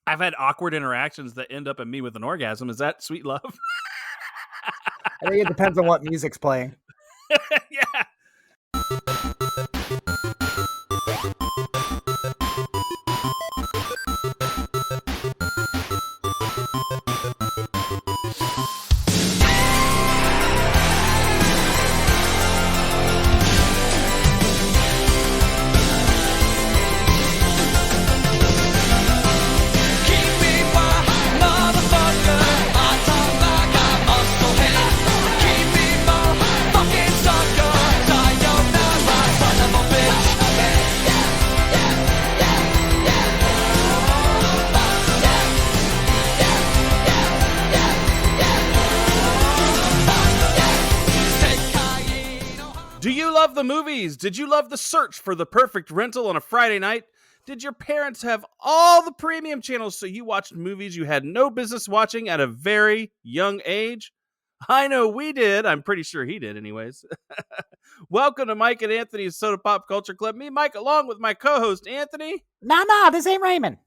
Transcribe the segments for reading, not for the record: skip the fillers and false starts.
I've had awkward interactions that end up in me with an orgasm. Is that sweet love? I think it depends on what music's playing. Yeah. Do you love the movies? Did you love the search for the perfect rental on a Friday night? Did your parents have all the premium channels so you watched movies you had no business watching at a very young age? I know we did. I'm pretty sure he did anyways. Welcome to Mike and Anthony's Soda Pop Culture Club. Me, Mike, along with my co-host, Anthony. Nah, this ain't Raymond.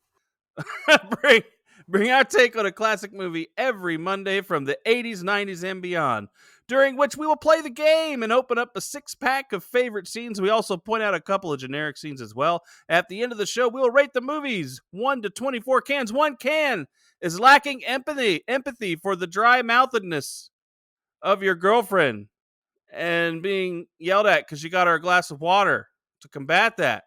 Bring our take on a classic movie every Monday from the 80s, 90s, and beyond, during which we will play the game and open up a 6-pack of favorite scenes. We also point out a couple of generic scenes as well. At the end of the show, we will rate the movies 1 to 24 cans. 1 can is lacking empathy for the dry-mouthedness of your girlfriend and being yelled at because you got her a glass of water to combat that.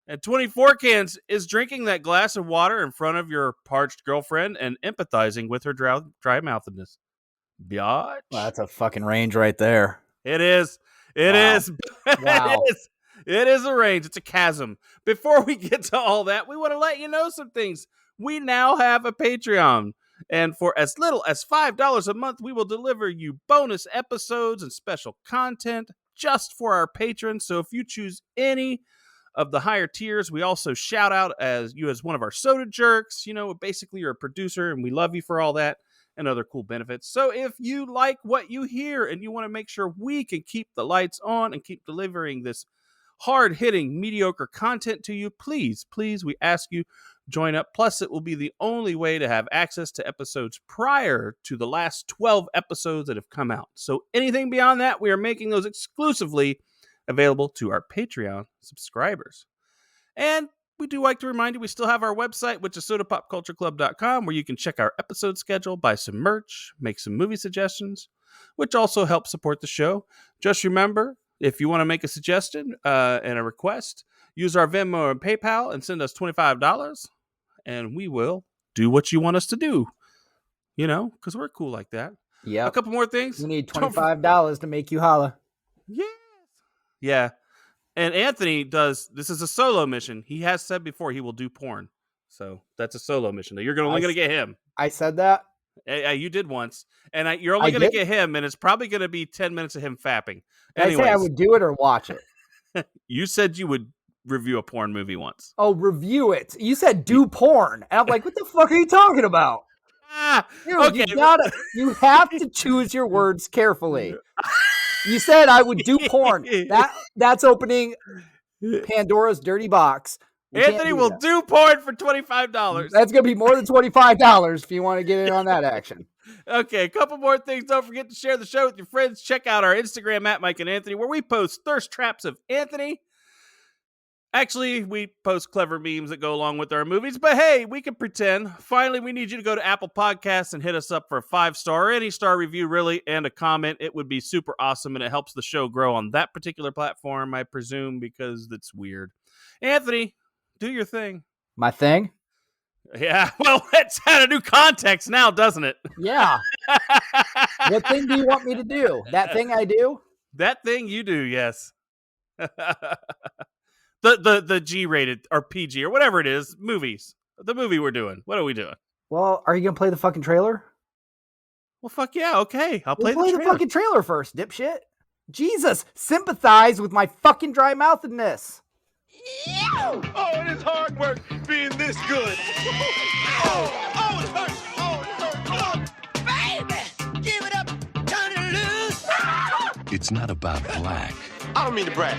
And 24 cans is drinking that glass of water in front of your parched girlfriend and empathizing with her dry-mouthedness. Biatch. Well, that's a fucking range right there. It is. It is. Wow. It is a range. It's a chasm. Before we get to all that, we want to let you know some things. We now have a Patreon. And for as little as $5 a month, we will deliver you bonus episodes and special content just for our patrons. So if you choose any of the higher tiers, we also shout out as one of our soda jerks. You know, basically you're a producer and we love you for all that and other cool benefits. So if you like what you hear and you want to make sure we can keep the lights on and keep delivering this hard-hitting, mediocre content to you, please, we ask you, join up. Plus, it will be the only way to have access to episodes prior to the last 12 episodes that have come out. So anything beyond that, we are making those exclusively available to our Patreon subscribers. And we do like to remind you, we still have our website, which is sodapopcultureclub.com, where you can check our episode schedule, buy some merch, make some movie suggestions, which also helps support the show. Just remember, if you want to make a suggestion and a request, use our Venmo and PayPal and send us $25, and we will do what you want us to do. You know, because we're cool like that. Yeah. A couple more things. We need $25 to make you holla. Yeah. And Anthony this is a solo mission. He has said before he will do porn. So that's a solo mission. You're only going to get him. I said that? You did once. And you're only going to get him, and it's probably going to be 10 minutes of him fapping. Did I say I would do it or watch it? You said you would review a porn movie once. Oh, review it. You said do porn. And I'm like, what the fuck are you talking about? Dude, okay. You have to choose your words carefully. You said I would do porn. That's opening Pandora's dirty box. Anthony will do porn for $25. That's going to be more than $25 if you want to get in on that action. Okay, a couple more things. Don't forget to share the show with your friends. Check out our Instagram at Mike and Anthony, where we post thirst traps of Anthony. Actually, we post clever memes that go along with our movies, but hey, we can pretend. Finally, we need you to go to Apple Podcasts and hit us up for a 5-star or any star review, really, and a comment. It would be super awesome, and it helps the show grow on that particular platform, I presume, because it's weird. Anthony, do your thing. My thing? Yeah, well, it's had a new context now, doesn't it? Yeah. What thing do you want me to do? That thing I do? That thing you do, yes. The G-rated or PG or whatever it is, movies. The movie we're doing. What are we doing? Well, are you going to play the fucking trailer? Well, fuck yeah, okay. I'll play the fucking trailer first, dipshit. Jesus, sympathize with my fucking dry-mouthedness. Oh, it is hard work being this good. Oh, it hurts. Oh, it hurts. Oh, baby, give it up, turn it loose. It's not about black. I don't mean to brag,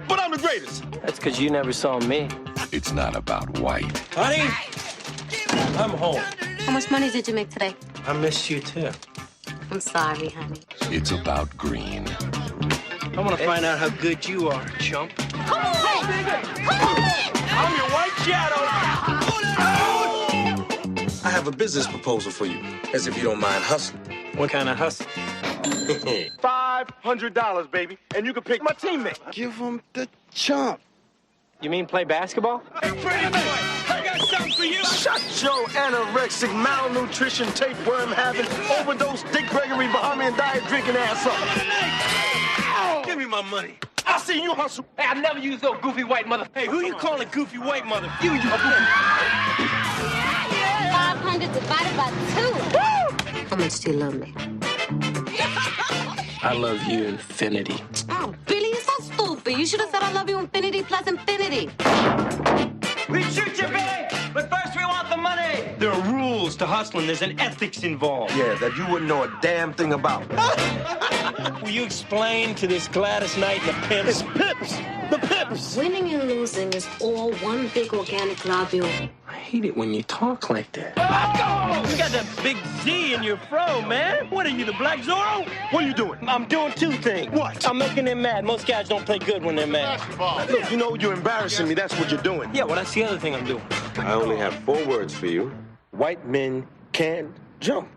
but I'm the greatest. That's because you never saw me. It's not about white. Honey, give I'm home. How much money did you make today? I miss you too. I'm sorry, honey. It's about green. I want to find out how good you are, chump. Come on! I'm your white shadow! I have a business proposal for you, as if you don't mind hustling. What kind of hustle? $500, baby, and you can pick my teammate. Give him the chump. You mean play basketball? Hey, pretty boy, I got something for you. Shut your anorexic, malnutrition, tapeworm having, overdose, Dick Gregory, Bahamian diet drinking ass up. Give me my money. I seen you hustle. Hey, I've never used no goofy white mother. Hey, who you calling goofy white mother? You goofy. 500 divided by 2. How much do you love me? I love you, infinity. Oh, Billy, you're so stupid. You should have said I love you infinity plus infinity. We shoot you, Billy, but first we want the money. There are rules to hustling. There's an ethics involved. Yeah, that you wouldn't know a damn thing about. Will you explain to this Gladys Knight and the pimps? It's pips. The pips. Winning and losing is all one big organic globule. I hate it when you talk like that. You got that big Z in your fro, man. What are you, the Black Zorro? What are you doing? I'm doing two things. What? I'm making them mad. Most guys don't play good when they're mad. Look, you know you're embarrassing me. That's what you're doing. Yeah, well, that's the other thing I'm doing. I only have 4 words for you. White men can't jump.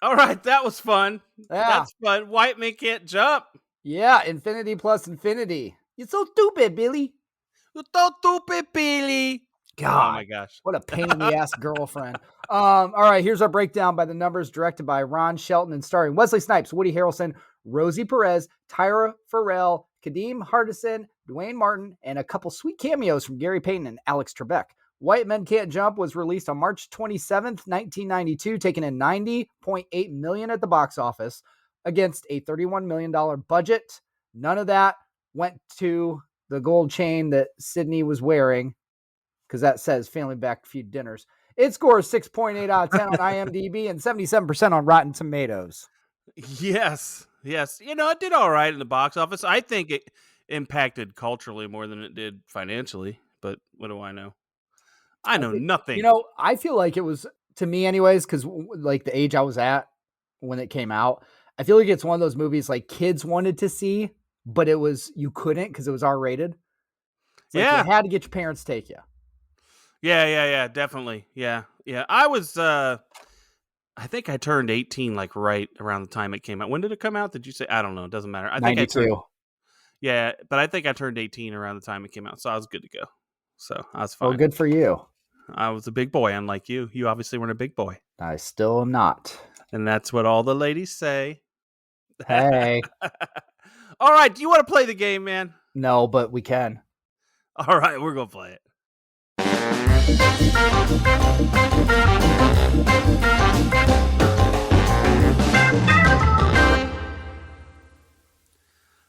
All right, that was fun. Yeah. That's fun. White men can't jump. Yeah, infinity plus infinity. You're so stupid, Billy. You so stupid, Billy. God, Oh my gosh. what a pain in the ass girlfriend. All right, here's our breakdown by the numbers, directed by Ron Shelton and starring Wesley Snipes, Woody Harrelson, Rosie Perez, Tyra Farrell, Kadeem Hardison, Dwayne Martin, and a couple sweet cameos from Gary Payton and Alex Trebek. White Men Can't Jump was released on March 27th, 1992, taking in $90.8 million at the box office against a $31 million budget. None of that went to the gold chain that Sydney was wearing, because that says Family Back Feud Dinners. It scores 6.8 out of 10 on IMDb and 77% on Rotten Tomatoes. Yes. Yes. You know, it did all right in the box office. I think it impacted culturally more than it did financially, but what do I know? I know nothing. You know, I feel like it was, to me anyways, because like the age I was at when it came out, I feel like it's one of those movies like kids wanted to see, but it was, you couldn't because it was R-rated. It's like Yeah. you had to get your parents to take you. Yeah, definitely. Yeah. I was, I think I turned 18 like right around the time it came out. When did it come out? Did you say? I don't know. It doesn't matter. I think 92. Yeah, but I think I turned 18 around the time it came out, so I was good to go. So I was fine. Oh, good for you. I was a big boy, unlike you. You obviously weren't a big boy. I still am not. And that's what all the ladies say. Hey. All right, do you want to play the game, man? No, but we can. All right, we're going to play it.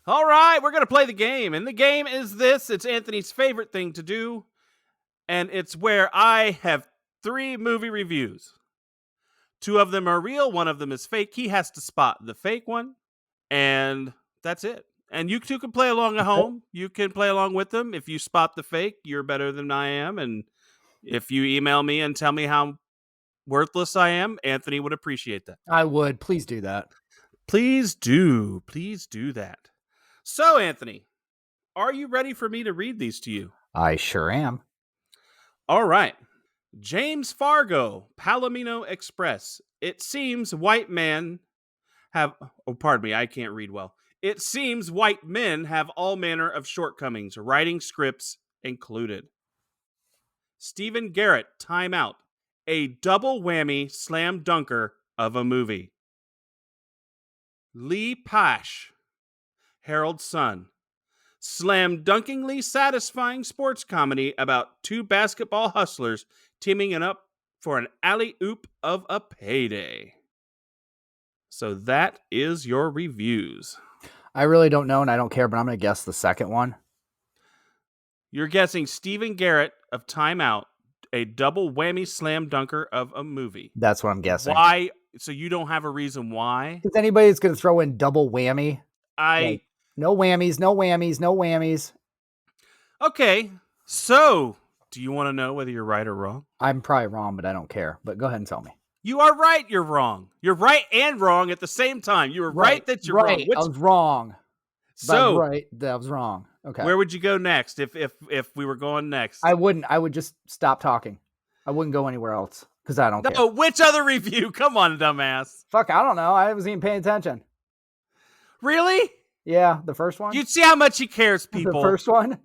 All right, we're going to play the game. And the game is this. It's Anthony's favorite thing to do. And it's where I have 3 movie reviews. 2 of them are real. 1 of them is fake. He has to spot the fake one. And that's it. And you 2 can play along at home. You can play along with them. If you spot the fake, you're better than I am. And if you email me and tell me how worthless I am, Anthony would appreciate that. I would. Please do that. Please do. Please do that. So, Anthony, are you ready for me to read these to you? I sure am. All right. James Fargo, Palomino Express. It seems white men have... Oh, pardon me. I can't read well. It seems white men have all manner of shortcomings, writing scripts included. Stephen Garrett, Time Out. A double whammy slam dunker of a movie. Lee Pash, Harold's Son. Slam dunkingly satisfying sports comedy about 2 basketball hustlers teaming it up for an alley-oop of a payday. So that is your reviews. I really don't know, and I don't care, but I'm going to guess the second one. You're guessing Stephen Garrett of Time Out, a double whammy slam dunker of a movie. That's what I'm guessing. Why? So you don't have a reason why? Is anybody that's going to throw in double whammy? I No whammies, no whammies, no whammies. Okay, so do you want to know whether you're right or wrong? I'm probably wrong, but I don't care. But go ahead and tell me. You are right. You're wrong. You're right and wrong at the same time. You were right that you're wrong. I was wrong. So that I was wrong. Okay. Where would you go next if we were going next? I wouldn't. I would just stop talking. I wouldn't go anywhere else because I don't care. No, which other review? Come on, dumbass. Fuck, I don't know. I wasn't even paying attention. Really? Yeah, the first one. You see how much he cares, people. The first one?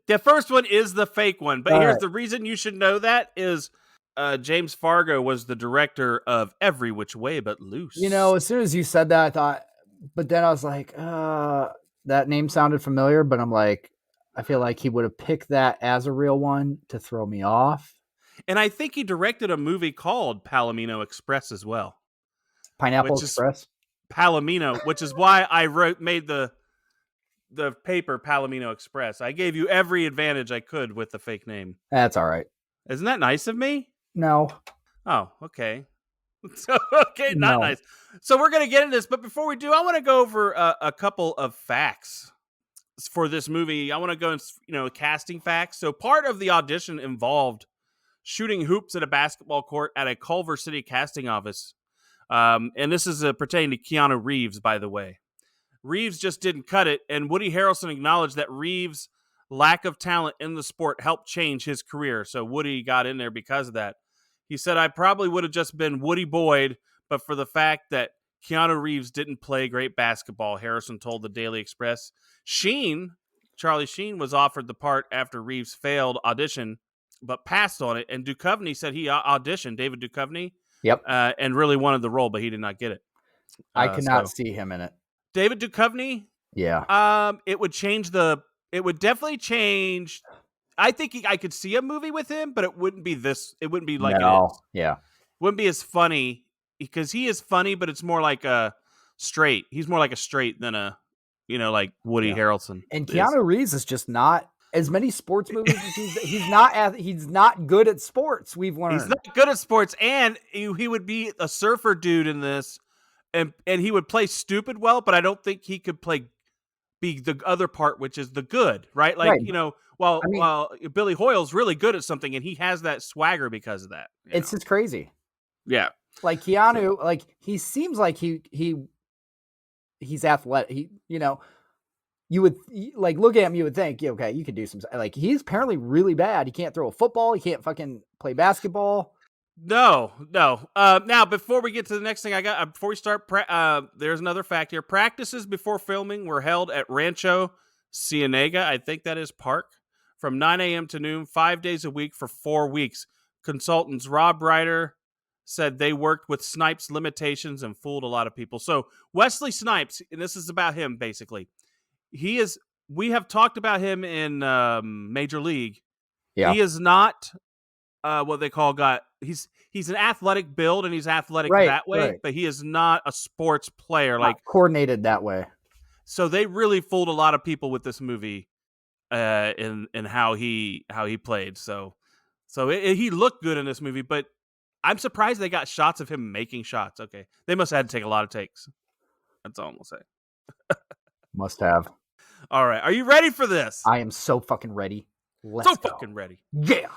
The first one is the fake one. But All here's right. the reason you should know that is James Fargo was the director of Every Which Way But Loose. You know, as soon as you said that, I thought, but then I was like, that name sounded familiar, but I'm like, I feel like he would have picked that as a real one to throw me off. And I think he directed a movie called Palomino Express as well. Pineapple Express? Palomino, which is why I made the paper Palomino Express. I gave you every advantage I could with the fake name. That's all right. Isn't that nice of me? No. Oh, okay. Okay, not nice. So we're going to get into this, but before we do, I want to go over a couple of facts for this movie. I want to go into, casting facts. So part of the audition involved shooting hoops at a basketball court at a Culver City casting office. And this is pertaining to Keanu Reeves, by the way. Reeves just didn't cut it, and Woody Harrelson acknowledged that Reeves' lack of talent in the sport helped change his career. So Woody got in there because of that. He said, I probably would have just been Woody Boyd, but for the fact that Keanu Reeves didn't play great basketball, Harrison told the Daily Express. Charlie Sheen was offered the part after Reeves failed audition, but passed on it. And Duchovny said he auditioned, David Duchovny. Yep. And really wanted the role, but he did not get it. I could not see him in it. David Duchovny? Yeah. It would definitely change. I think I could see a movie with him, but it wouldn't be this. It wouldn't be like it is. Yeah. Wouldn't be as funny because he is funny, but it's more like a straight. He's more like a straight than a, like Woody Harrelson. And Keanu Reeves is just not as many sports movies as he's not good at sports. We've learned he's not good at sports, and he would be a surfer dude in this, and he would play stupid well, but I don't think he could be the other part, which is the good, right? Like while Billy Hoyle's really good at something, and he has that swagger because of that. It's just crazy. Yeah, like Keanu, like he seems like he's athletic. You would like look at him, you would think, okay, you could do some. Like he's apparently really bad. He can't throw a football. He can't fucking play basketball. No. Now, before we get to the next thing, before we start, there's another fact here. Practices before filming were held at Rancho Cienega, I think that is park, from 9 a.m. to noon, 5 days a week for 4 weeks. Consultants Rob Ryder said they worked with Snipes' limitations and fooled a lot of people. So Wesley Snipes, and this is about him basically. We have talked about him in Major League. Yeah. He is not what they call he's an athletic build and he's athletic that way, but he is not a sports player, not coordinated that way. So they really fooled a lot of people with this movie in how he played. So he looked good in this movie, but I'm surprised they got shots of him making shots. Okay. They must have had to take a lot of takes. That's all I'm going to say. Must have. All right. Are you ready for this? I am so fucking ready. Let's go. Fucking ready. Yeah.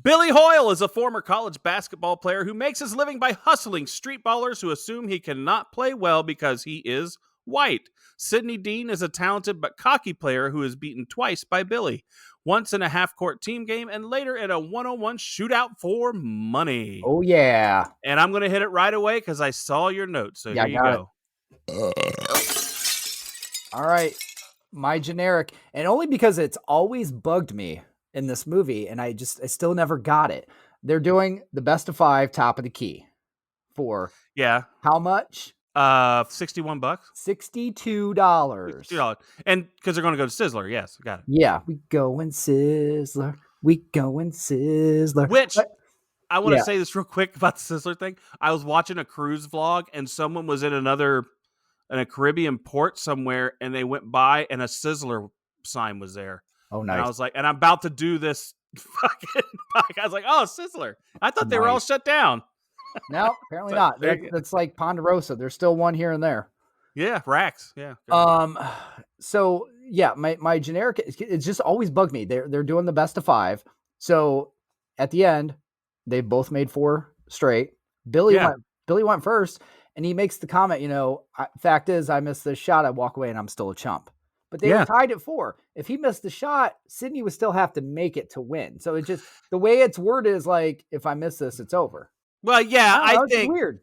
Billy Hoyle is a former college basketball player who makes his living by hustling street ballers who assume he cannot play well because he is white. Sidney Dean is a talented but cocky player who is beaten twice by Billy, once in a half-court team game and later in a one-on-one shootout for money. Oh, yeah. And I'm going to hit it right away because I saw your notes. So here you go. All right. My generic, and only because it's always bugged me in this movie, and I still never got it. They're doing the best of 5 top of the key for how much? $61. $62. And because they're going to go to Sizzler. Yes, got it. Yeah, we going Sizzler. We going Sizzler. Which I want to say this real quick about the Sizzler thing. I was watching a cruise vlog and someone was in a Caribbean port somewhere, and they went by and a Sizzler sign was there. Oh, nice. And I was like, and I'm about to do this fucking podcast. I was like, oh, Sizzler. I thought they were all shut down. No, apparently not. That's like Ponderosa. There's still one here and there. Yeah, racks. Yeah. So yeah, my generic, it's just always bugged me. They're doing the best of 5. So at the end, they both made 4 straight. Billy went first, and he makes the comment, fact is, I missed this shot. I walk away and I'm still a chump. But they were tied at 4. If he missed the shot, Sydney would still have to make it to win. So it's just the way it's worded is like, if I miss this, it's over. Well, yeah, I it's think weird.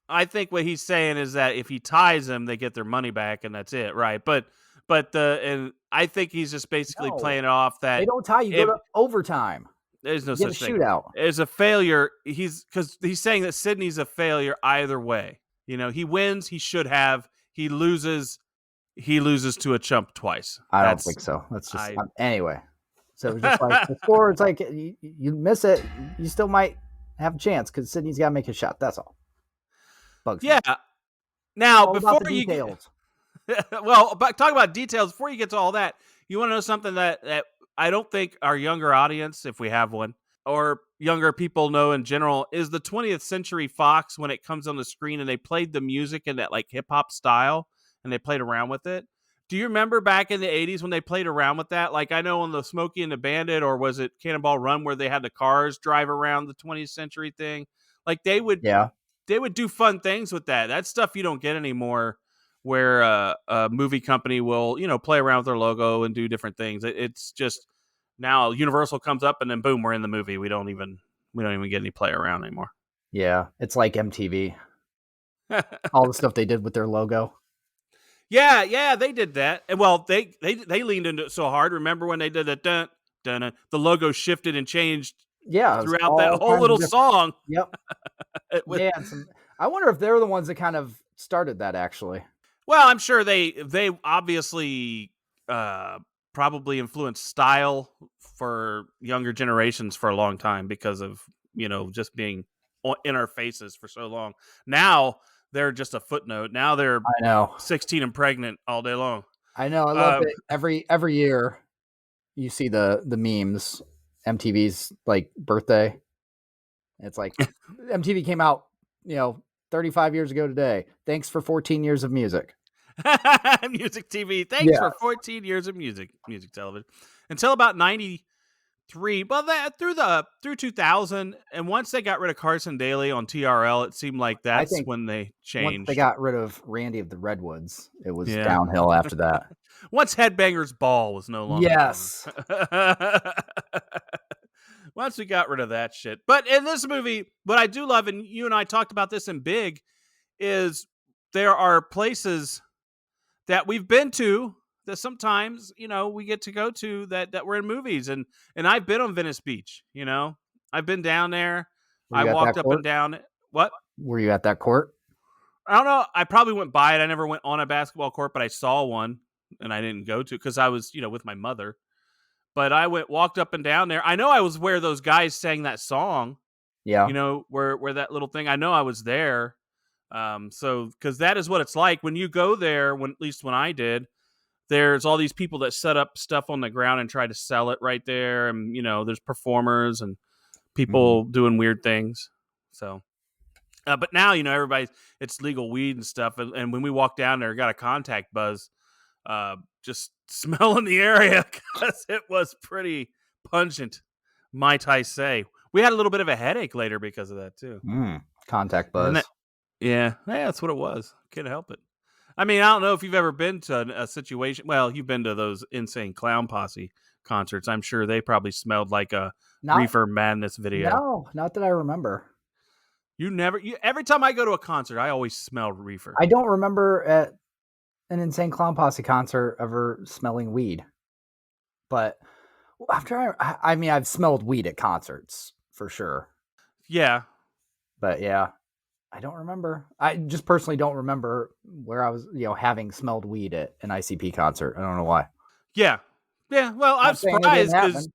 I think what he's saying is that if he ties them, they get their money back, and that's it, right? But I think he's just basically playing it off that they don't tie. You go to overtime. There's no You get such a thing shootout. as a failure. Because he's saying that Sydney's a failure either way. He wins, he should have. He loses to a chump twice. I don't think so. That's just anyway. So it's just like the score. It's like you miss it, you still might have a chance because Sydney's got to make a shot. That's all. Bugs me. Now All before about the you details. talk about details before you get to all that. You want to know something that I don't think our younger audience, if we have one, or younger people know in general, is the 20th Century Fox when it comes on the screen and they played the music in that like hip hop style and they played around with it. Do you remember back in the 80s when they played around with that? Like I know on the Smokey and the Bandit, or was it Cannonball Run, where they had the cars drive around the 20th century thing? Like they would do fun things with that. That's stuff you don't get anymore, where a movie company will, play around with their logo and do different things. It's just now Universal comes up and then boom, we're in the movie. We don't even get any play around anymore. Yeah, it's like MTV. All the stuff they did with their logo. Yeah, they did that. And well, they leaned into it so hard. Remember when they did that? The logo shifted and changed. Yeah, throughout that whole little song. Yep. I wonder if they're the ones that kind of started that, actually. Well, I'm sure they obviously probably influenced style for younger generations for a long time because of just being in our faces for so long. Now they're just a footnote. Now they're 16 and pregnant all day long. I know. I love it. Every year you see the memes. MTV's like birthday. It's like MTV came out, 35 years ago today. Thanks for 14 years of music. Music TV. Thanks for 14 years of music television. Until about 93. Well, through 2000, and once they got rid of Carson Daly on TRL, it seemed like that's when they changed. Once they got rid of Randy of the Redwoods, it was downhill after that. Once Headbangers Ball was no longer. Yes. Once we got rid of that shit. But in this movie, what I do love, and you and I talked about this in Big, is there are places that we've been to that sometimes, we get to go to that were in movies. And I've been on Venice Beach, I've been down there. I walked up and down. What? Were you at that court? I don't know. I probably went by it. I never went on a basketball court, but I saw one and I didn't go to because I was, with my mother. But I walked up and down there. I know I was where those guys sang that song. Yeah. Where that little thing, I know I was there. So, because that is what it's like when you go there, at least when I did, there's all these people that set up stuff on the ground and try to sell it right there. And, there's performers and people doing weird things. So, but now, it's legal weed and stuff. And when we walk down there, got a contact buzz, just smelling the area because it was pretty pungent, might I say. We had a little bit of a headache later because of that too. Contact buzz. Yeah, that's what it was. Couldn't help it. I mean, I don't know if you've ever been to a situation. Well, you've been to those Insane Clown Posse concerts. I'm sure they probably smelled like a Reefer Madness video. No, not that I remember. Every time I go to a concert, I always smell reefer. I don't remember at an Insane Clown Posse concert ever smelling weed, but I'm trying. I mean, I've smelled weed at concerts for sure. Yeah, but yeah, I don't remember. I just personally don't remember where I was, having smelled weed at an ICP concert. I don't know why. Yeah. Well, I'm surprised because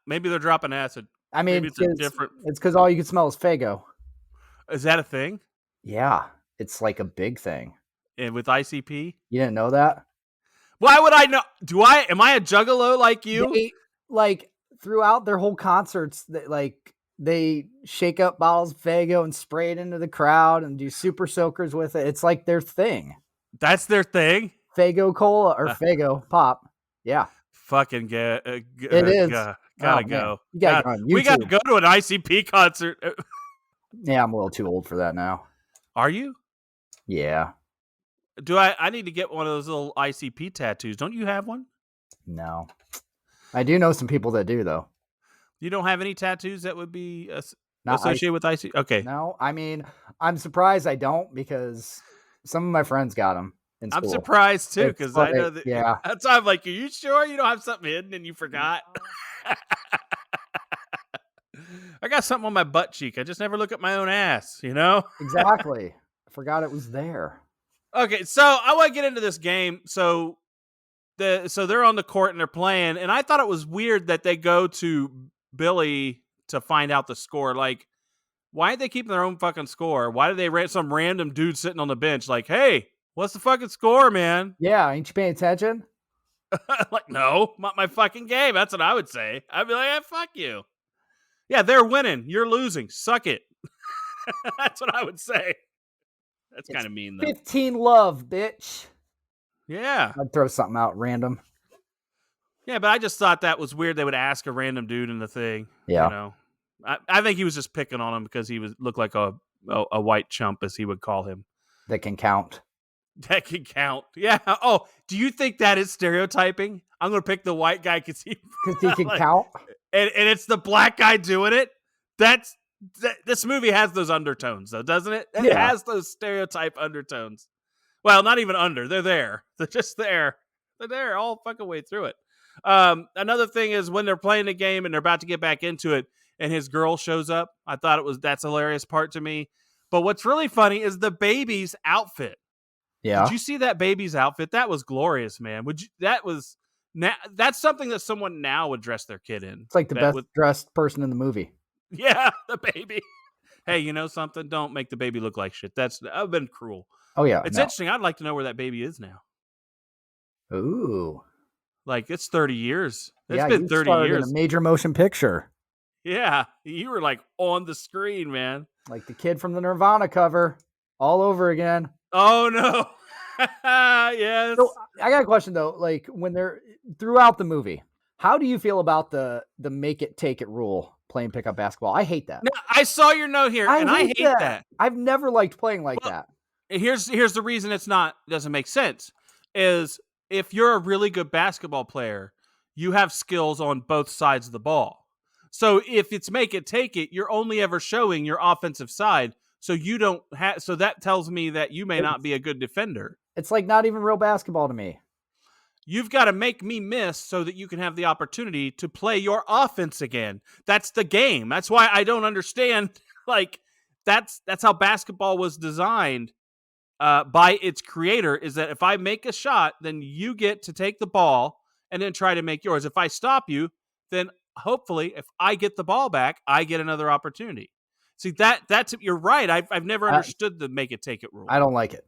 maybe they're dropping acid. I mean, maybe it's different. It's because all you can smell is Faygo. Is that a thing? Yeah, it's like a big thing. And with ICP, you didn't know that? Why would I know? Am I a juggalo like you? They, throughout their whole concerts, they shake up bottles of Faygo and spray it into the crowd and do super soakers with it. It's like their thing. That's their thing. Faygo Cola or Faygo Pop. Yeah. Fucking It is. Gotta Oh, go. You gotta go on We gotta YouTube. go to an ICP concert. Yeah, I'm a little too old for that now. Are you? Yeah. Do I need to get one of those little ICP tattoos? Don't you have one? No. I do know some people that do, though. You don't have any tattoos that would be Not associated with ICP? Okay. No, I mean, I'm surprised I don't because some of my friends got them in school. I'm surprised too because I know that. Yeah. That's why I'm like, are you sure you don't have something hidden and you forgot? I got something on my butt cheek. I just never look at my own ass, you know? Exactly. I forgot it was there. Okay, so I want to get into this game. So they're on the court and they're playing, and I thought it was weird that they go to Billy to find out the score. Like, why aren't they keeping their own fucking score? Why did they some random dude sitting on the bench like, hey, what's the fucking score, man? Yeah, ain't you paying attention? Like, no, not my fucking game. That's what I would say. I'd be like, hey, fuck you. Yeah, they're winning. You're losing. Suck it. That's what I would say. That's kind of mean, though. 15 love, bitch. Yeah. I'd throw something out random. Yeah, but I just thought that was weird. They would ask a random dude in the thing. Yeah. You know, I think he was just picking on him because he looked like a white chump, as he would call him. That can count. That can count. Yeah. Oh, do you think that is stereotyping? I'm going to pick the white guy because he can count. And it's the black guy doing it. This movie has those undertones, though, doesn't it? It has those stereotype undertones. Well, not even under. They're there. They're just there. They're there all fucking way through it. Another thing is when they're playing the game and they're about to get back into it and his girl shows up. I thought that's a hilarious part to me. But what's really funny is the baby's outfit. Yeah. Did you see that baby's outfit? That was glorious, man. That's something that someone now would dress their kid in. It's like the best dressed person in the movie. Yeah, the baby. Hey, you know something? Don't make the baby look like shit. I've been cruel. Oh, yeah. It's interesting. I'd like to know where that baby is now. Ooh. Like, it's 30 years. It's been been 30 years. In a major motion picture. Yeah. You were like on the screen, man. Like the kid from the Nirvana cover all over again. Oh, no. Yes. So I got a question, though. Like, when they're throughout the movie, how do you feel about the make it, take it rule playing pickup basketball? I hate that. Now, I saw your note here, and I hate that. I've never liked playing like that. Here's the reason doesn't make sense is if you're a really good basketball player, you have skills on both sides of the ball. So if it's make it, take it, you're only ever showing your offensive side. So you don't have. So that tells me that you may not be a good defender. It's like not even real basketball to me. You've got to make me miss so that you can have the opportunity to play your offense again. That's the game. That's why I don't understand. Like that's how basketball was designed by its creator. Is that if I make a shot, then you get to take the ball and then try to make yours. If I stop you, then hopefully, if I get the ball back, I get another opportunity. See that's you're right. I've never understood the make it, take it rule. I don't like it.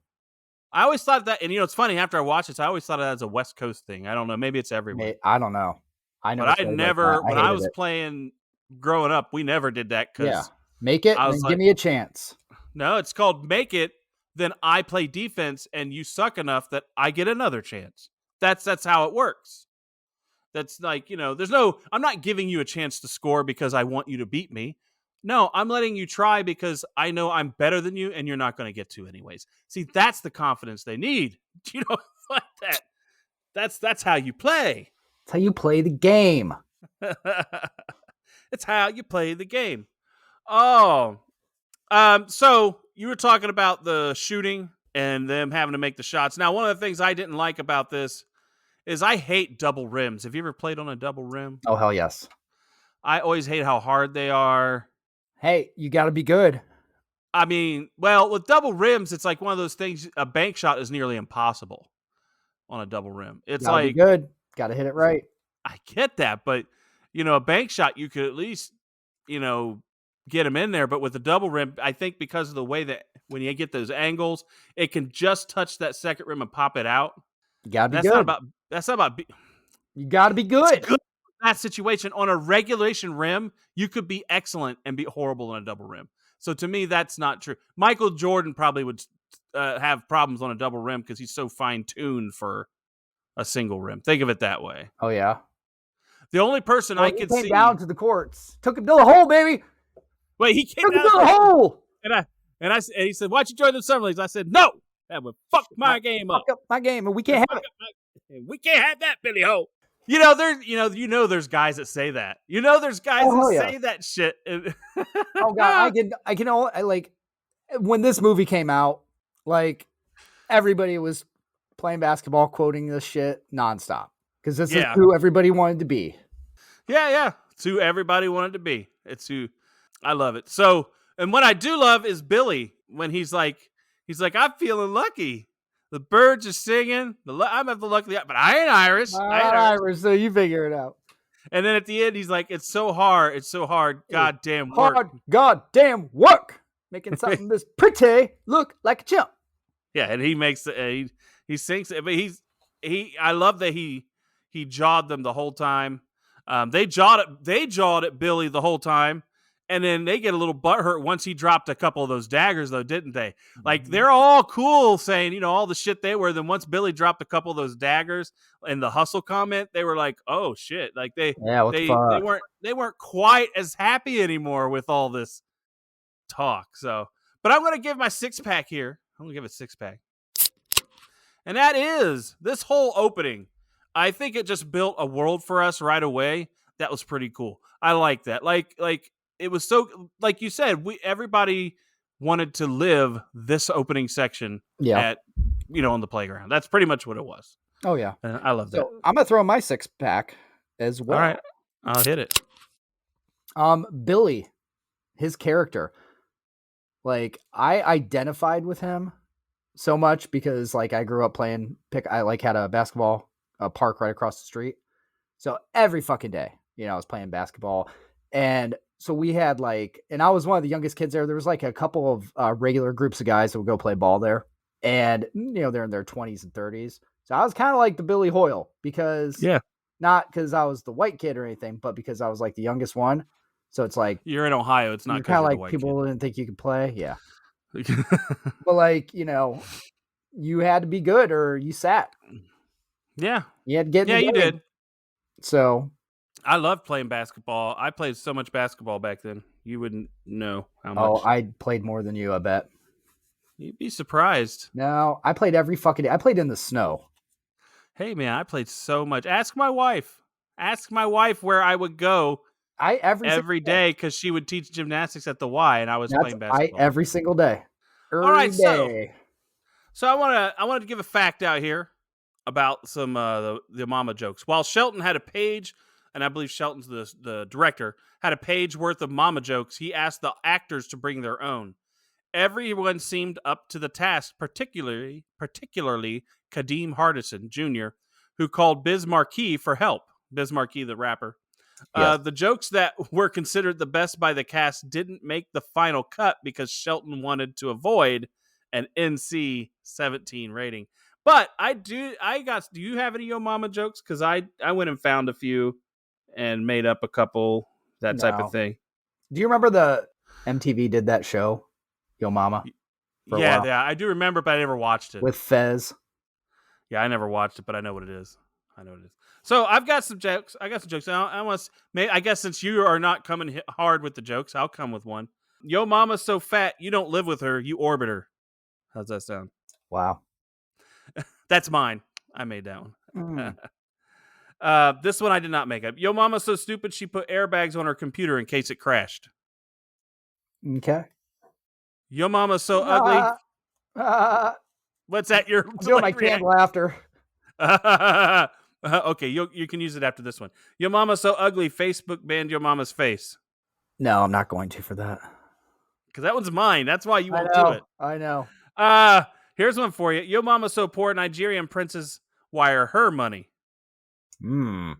I always thought that, and it's funny. After I watched this, I always thought of that as a West Coast thing. I don't know. Maybe it's everywhere. I don't know. But I never, when I was playing growing up, we never did that. Yeah, make it. And give me a chance. No, it's called make it. Then I play defense, and you suck enough that I get another chance. That's how it works. That's like there's no. I'm not giving you a chance to score because I want you to beat me. No, I'm letting you try because I know I'm better than you and you're not going to get to anyways. See, that's the confidence they need. Like that. That's how you play. It's how you play the game. It's how you play the game. Oh, so you were talking about the shooting and them having to make the shots. Now, one of the things I didn't like about this is I hate double rims. Have you ever played on a double rim? Oh, hell yes. I always hate how hard they are. Hey, you got to be good. I mean, well, with double rims, it's like one of those things. A bank shot is nearly impossible on a double rim. It's gotta like be good. Got to hit it right. I get that, but a bank shot you could at least get them in there. But with the double rim, I think because of the way that when you get those angles, it can just touch that second rim and pop it out. You got to be good. That's not about. You got to be good. that situation on a regulation rim, you could be excellent and be horrible on a double rim. So to me, that's not true. Michael Jordan probably would have problems on a double rim because he's so fine-tuned for a single rim. Think of it that way. Oh, yeah. The only person I could came see down to the courts. Took him to the hole, baby. Wait, he came Took him down to the hole. and he said, "Why don't you join the summer leagues?" I said, "No, that would fuck my game up. Fuck up my game, and we can't have it. We can't have that, Billy Ho." There's guys that say that. There's guys that say that shit. Oh God, I can only like when this movie came out, like everybody was playing basketball, quoting this shit nonstop because this is who everybody wanted to be. Yeah, it's who everybody wanted to be. It's who I love it. So, and what I do love is Billy when he's like, I'm feeling lucky. The birds are singing. I'm the lucky, but I ain't Irish. I ain't Irish, so you figure it out. And then at the end, he's like, "It's so hard. It's so hard. Goddamn work. Hard goddamn work. Making something this pretty look like a chimp." Yeah, and he makes he sings it, but I love that he jawed them the whole time. They jawed at Billy the whole time, and then they get a little butthurt once he dropped a couple of those daggers, though, didn't they? Like they're all cool saying, all the shit they were. Then once Billy dropped a couple of those daggers in the hustle comment, they were like, "Oh shit!" Like they weren't quite as happy anymore with all this talk. So, but I'm gonna give my 6-pack here. I'm gonna give it 6-pack, and that is this whole opening. I think it just built a world for us right away. That was pretty cool. I like that. Like it was so, like you said, everybody wanted to live this opening section at, on the playground. That's pretty much what it was. Oh yeah. And I love that. So I'm going to throw my 6-pack as well. All right. I'll hit it. Billy, his character, like I identified with him so much because like I grew up playing I like had a basketball park right across the street. So every fucking day, I was playing basketball. And so we had and I was one of the youngest kids there. There was like a couple of regular groups of guys that would go play ball there. And, they're in their 20s and 30s. So I was kind of like the Billy Hoyle because not because I was the white kid or anything, but because I was like the youngest one. So it's like you're in Ohio. It's not kind of like people didn't think you could play. Yeah. But you had to be good or you sat. Yeah. You had to get in the you game. did. So I loved playing basketball. I played so much basketball back then. You wouldn't know how much. Oh, I played more than you, I bet. You'd be surprised. No, I played every fucking day. I played in the snow. Hey, man, I played so much. Ask my wife. Ask my wife where I would go every day because she would teach gymnastics at the Y, and I was playing basketball. Every single day. All right, so I want to give a fact out here about some the mama jokes. While Shelton had a page, and I believe Shelton's the director, had a page worth of mama jokes, he asked the actors to bring their own. Everyone seemed up to the task, particularly Kadeem Hardison Jr., who called Biz Markie for help. Biz Markie, the rapper. Yes. The jokes that were considered the best by the cast didn't make the final cut because Shelton wanted to avoid an NC-17 rating. But do you have any Yo Mama jokes? Because I went and found a few and made up a couple, type of thing. Do you remember the MTV did that show, Yo Mama? Yeah, I do remember, but I never watched it. With Fez. Yeah, I never watched it, but I know what it is. So I've got some jokes. I guess since you are not coming hard with the jokes, I'll come with one. Yo mama's so fat, you don't live with her, you orbit her. How's that sound? Wow. That's mine. I made that one. This one I did not make up. Yo mama's so stupid, she put airbags on her computer in case it crashed. Okay. Yo mama's so ugly. What's that? You're doing my canned laughter. Okay, you can use it after this one. Your mama's so ugly, Facebook banned your mama's face. No, I'm not going to for that. Because that one's mine. That's why you won't do it. I know. Here's one for you. Your mama's so poor, Nigerian princess wire her money. And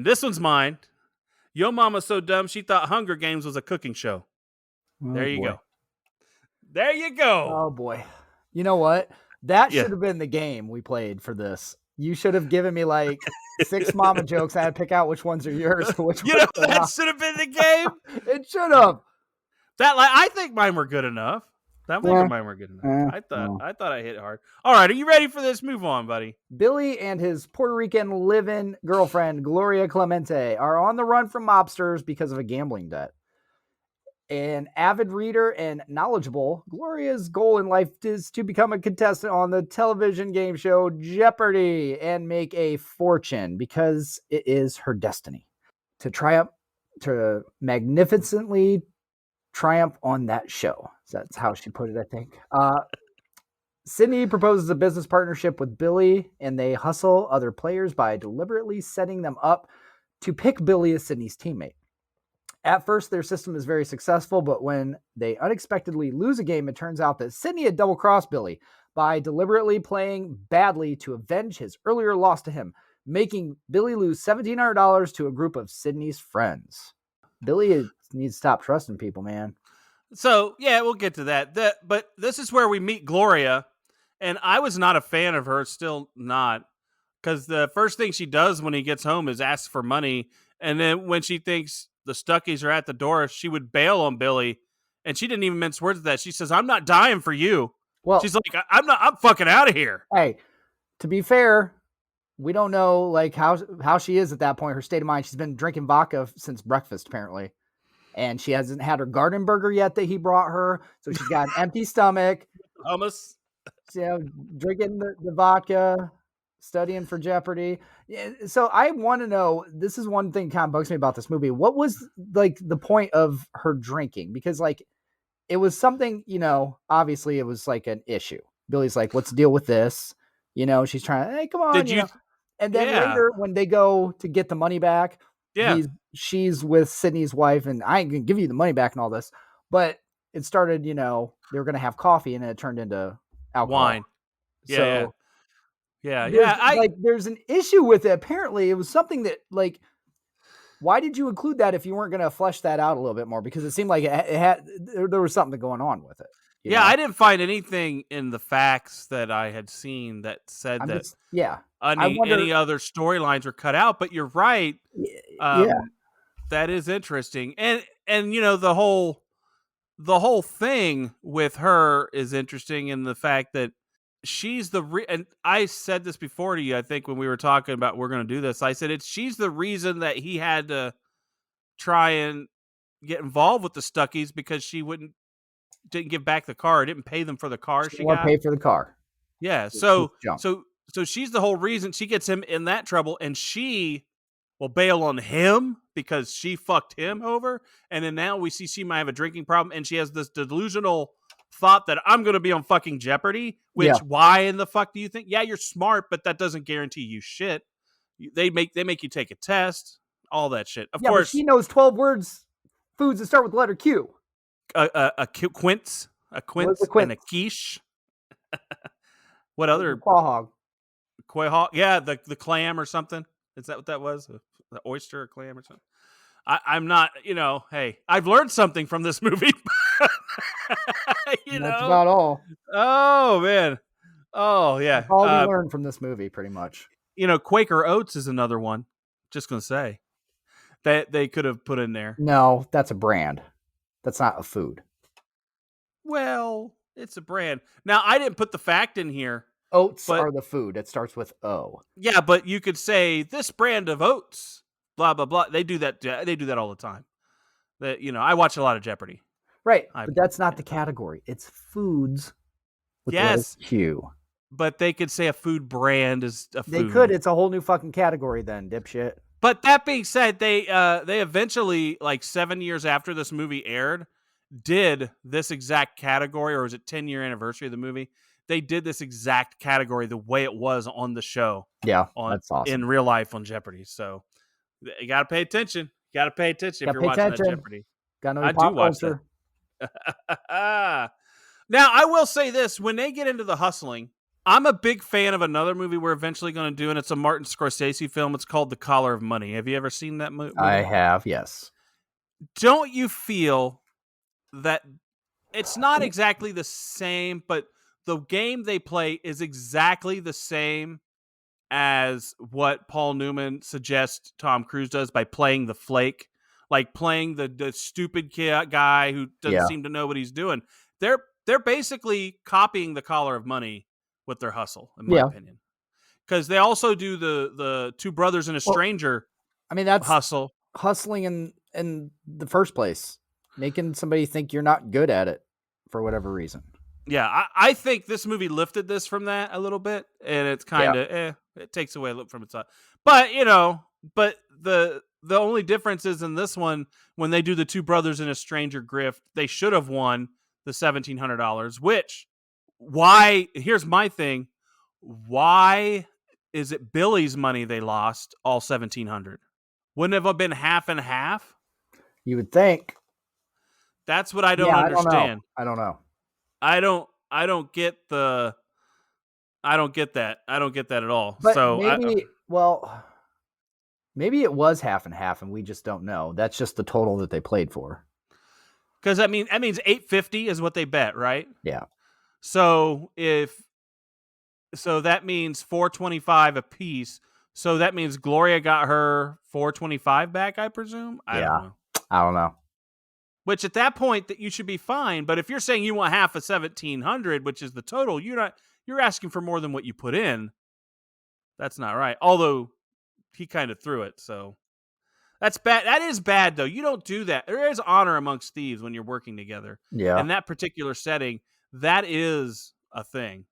this one's mine. Your mama's so dumb, she thought Hunger Games was a cooking show. There you go. There you go. Oh, boy. You know what? That should have been the game we played for this. You should have given me like 6 mama jokes. I had to pick out which ones are yours. Which You ones know, are that not. should have been the game. It should have. I think mine were good enough. Mine were good enough. I thought I hit hard. All right, are you ready for this? Move on, buddy. Billy and his Puerto Rican live-in girlfriend, Gloria Clemente, are on the run from mobsters because of a gambling debt. An avid reader and knowledgeable, Gloria's goal in life is to become a contestant on the television game show Jeopardy and make a fortune because it is her destiny to magnificently triumph on that show. That's how she put it, I think. Sydney proposes a business partnership with Billy, and they hustle other players by deliberately setting them up to pick Billy as Sydney's teammate. At first, their system is very successful, but when they unexpectedly lose a game, it turns out that Sydney had double-crossed Billy by deliberately playing badly to avenge his earlier loss to him, making Billy lose $1,700 to a group of Sydney's friends. Billy needs to stop trusting people, man. So, yeah, we'll get to that. But this is where we meet Gloria, and I was not a fan of her, still not, because the first thing she does when he gets home is ask for money, and then when she thinks the Stuckies are at the door, she would bail on Billy, and she didn't even mince words with that. She says, "I'm not dying for you." Well, she's like, I'm fucking out of here. Hey, to be fair, we don't know like how she is at that point, her state of mind. She's been drinking vodka since breakfast, apparently. And she hasn't had her garden burger yet that he brought her. So she's got an empty stomach. Hummus. Drinking the vodka, studying for Jeopardy. So I want to know, this is one thing kind of bugs me about this movie. What was like the point of her drinking? Because like it was something, obviously it was like an issue. Billy's like, let's deal with this. She's trying, hey, come on. And then later when they go to get the money back, she's with Sydney's wife and I ain't gonna give you the money back and all this. But it started, they were going to have coffee and it turned into alcohol. Wine. Yeah. There's an issue with it. Apparently it was something that like, why did you include that if you weren't going to flesh that out a little bit more? Because it seemed like there was something going on with it. You know? I didn't find anything in the facts that I had seen that said any other storylines were cut out. But you're right. That is interesting. And the whole thing with her is interesting in the fact that she's and I said this before to you, I think when we were talking about we're going to do this, I said she's the reason that he had to try and get involved with the Stuckies because she didn't give back the car, didn't pay them for the car she got. Pay for the car. Yeah. So she's the whole reason she gets him in that trouble, and she will bail on him because she fucked him over. And then now we see she might have a drinking problem, and she has this delusional thought that I'm going to be on fucking Jeopardy, which why in the fuck do you think? Yeah, you're smart, but that doesn't guarantee you shit. They make you take a test, all that shit. Of course, but she knows 12 foods that start with the letter Q. A quince, and a quiche. What other? Quahog. Yeah, the clam or something. Is that what that was? The oyster or clam or something? I'm not, hey, I've learned something from this movie. That's about all. Oh, man. Oh, yeah. That's all we learned from this movie, pretty much. Quaker Oats is another one. Just going to say. That they could have put in there. No, that's a brand. That's not a food. Well, it's a brand. Now, I didn't put the fact in here. Oats are the food. It starts with O. Yeah, but you could say this brand of oats, blah, blah, blah. They do that. They do that all the time. I watch a lot of Jeopardy. Right, but that's not the category. It's foods with the Q. But they could say a food brand is a food. They could. It's a whole new fucking category then, dipshit. But that being said, they eventually, like 7 years after this movie aired, did this exact category, or was it 10-year anniversary of the movie? They did this exact category the way it was on the show. Yeah, that's awesome. In real life on Jeopardy. So you got to pay attention. You got to pay attention if you're watching that Jeopardy. I do watch that. Now, I will say this. When they get into the hustling, I'm a big fan of another movie we're eventually going to do, and it's a Martin Scorsese film. It's called The Collar of Money. Have you ever seen that movie? I have, yes. Don't you feel that it's not exactly the same, but the game they play is exactly the same as what Paul Newman suggests Tom Cruise does by playing the flake, like playing the stupid guy who doesn't seem to know what he's doing. They're basically copying The Collar of Money with their hustle, in my opinion. Because they also do the Two Brothers and a Stranger. I mean, that's hustling in the first place, making somebody think you're not good at it for whatever reason. Yeah, I think this movie lifted this from that a little bit, and it's kind of it takes away a little from its side. But the only difference is in this one, when they do the Two Brothers and a Stranger grift, they should have won the $1,700. Which, why? Here's my thing: why is it Billy's money they lost all $1,700? Wouldn't it have been half and half? You would think. That's what I don't understand. I don't know. I don't get that. I don't get that at all. But so maybe it was half and half, and we just don't know. That's just the total that they played for. Because that means $850 is what they bet, right? Yeah. So that means $425 a piece. So that means Gloria got her $425 back, I presume. I don't know. Which at that point that you should be fine. But if you're saying you want half of $1,700, which is the total, you're asking for more than what you put in. That's not right. Although he kind of threw it, so that's bad. That is bad, though. You don't do that. There is honor amongst thieves when you're working together. Yeah. In that particular setting, that is a thing.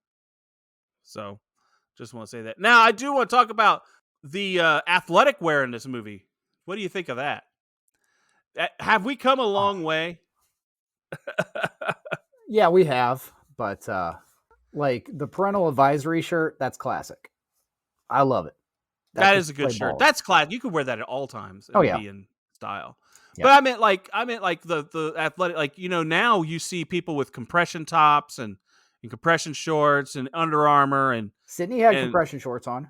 So, just want to say that. Now, I do want to talk about the athletic wear in this movie. What do you think of that? Have we come a long way? Yeah, we have. But like the parental advisory shirt, that's classic. I love it. That is a good shirt. That's classic. You could wear that at all times. Oh, yeah. Be in style. Yeah. But I meant like the athletic, like, now you see people with compression tops and compression shorts and Under Armour, and Sydney had compression shorts on.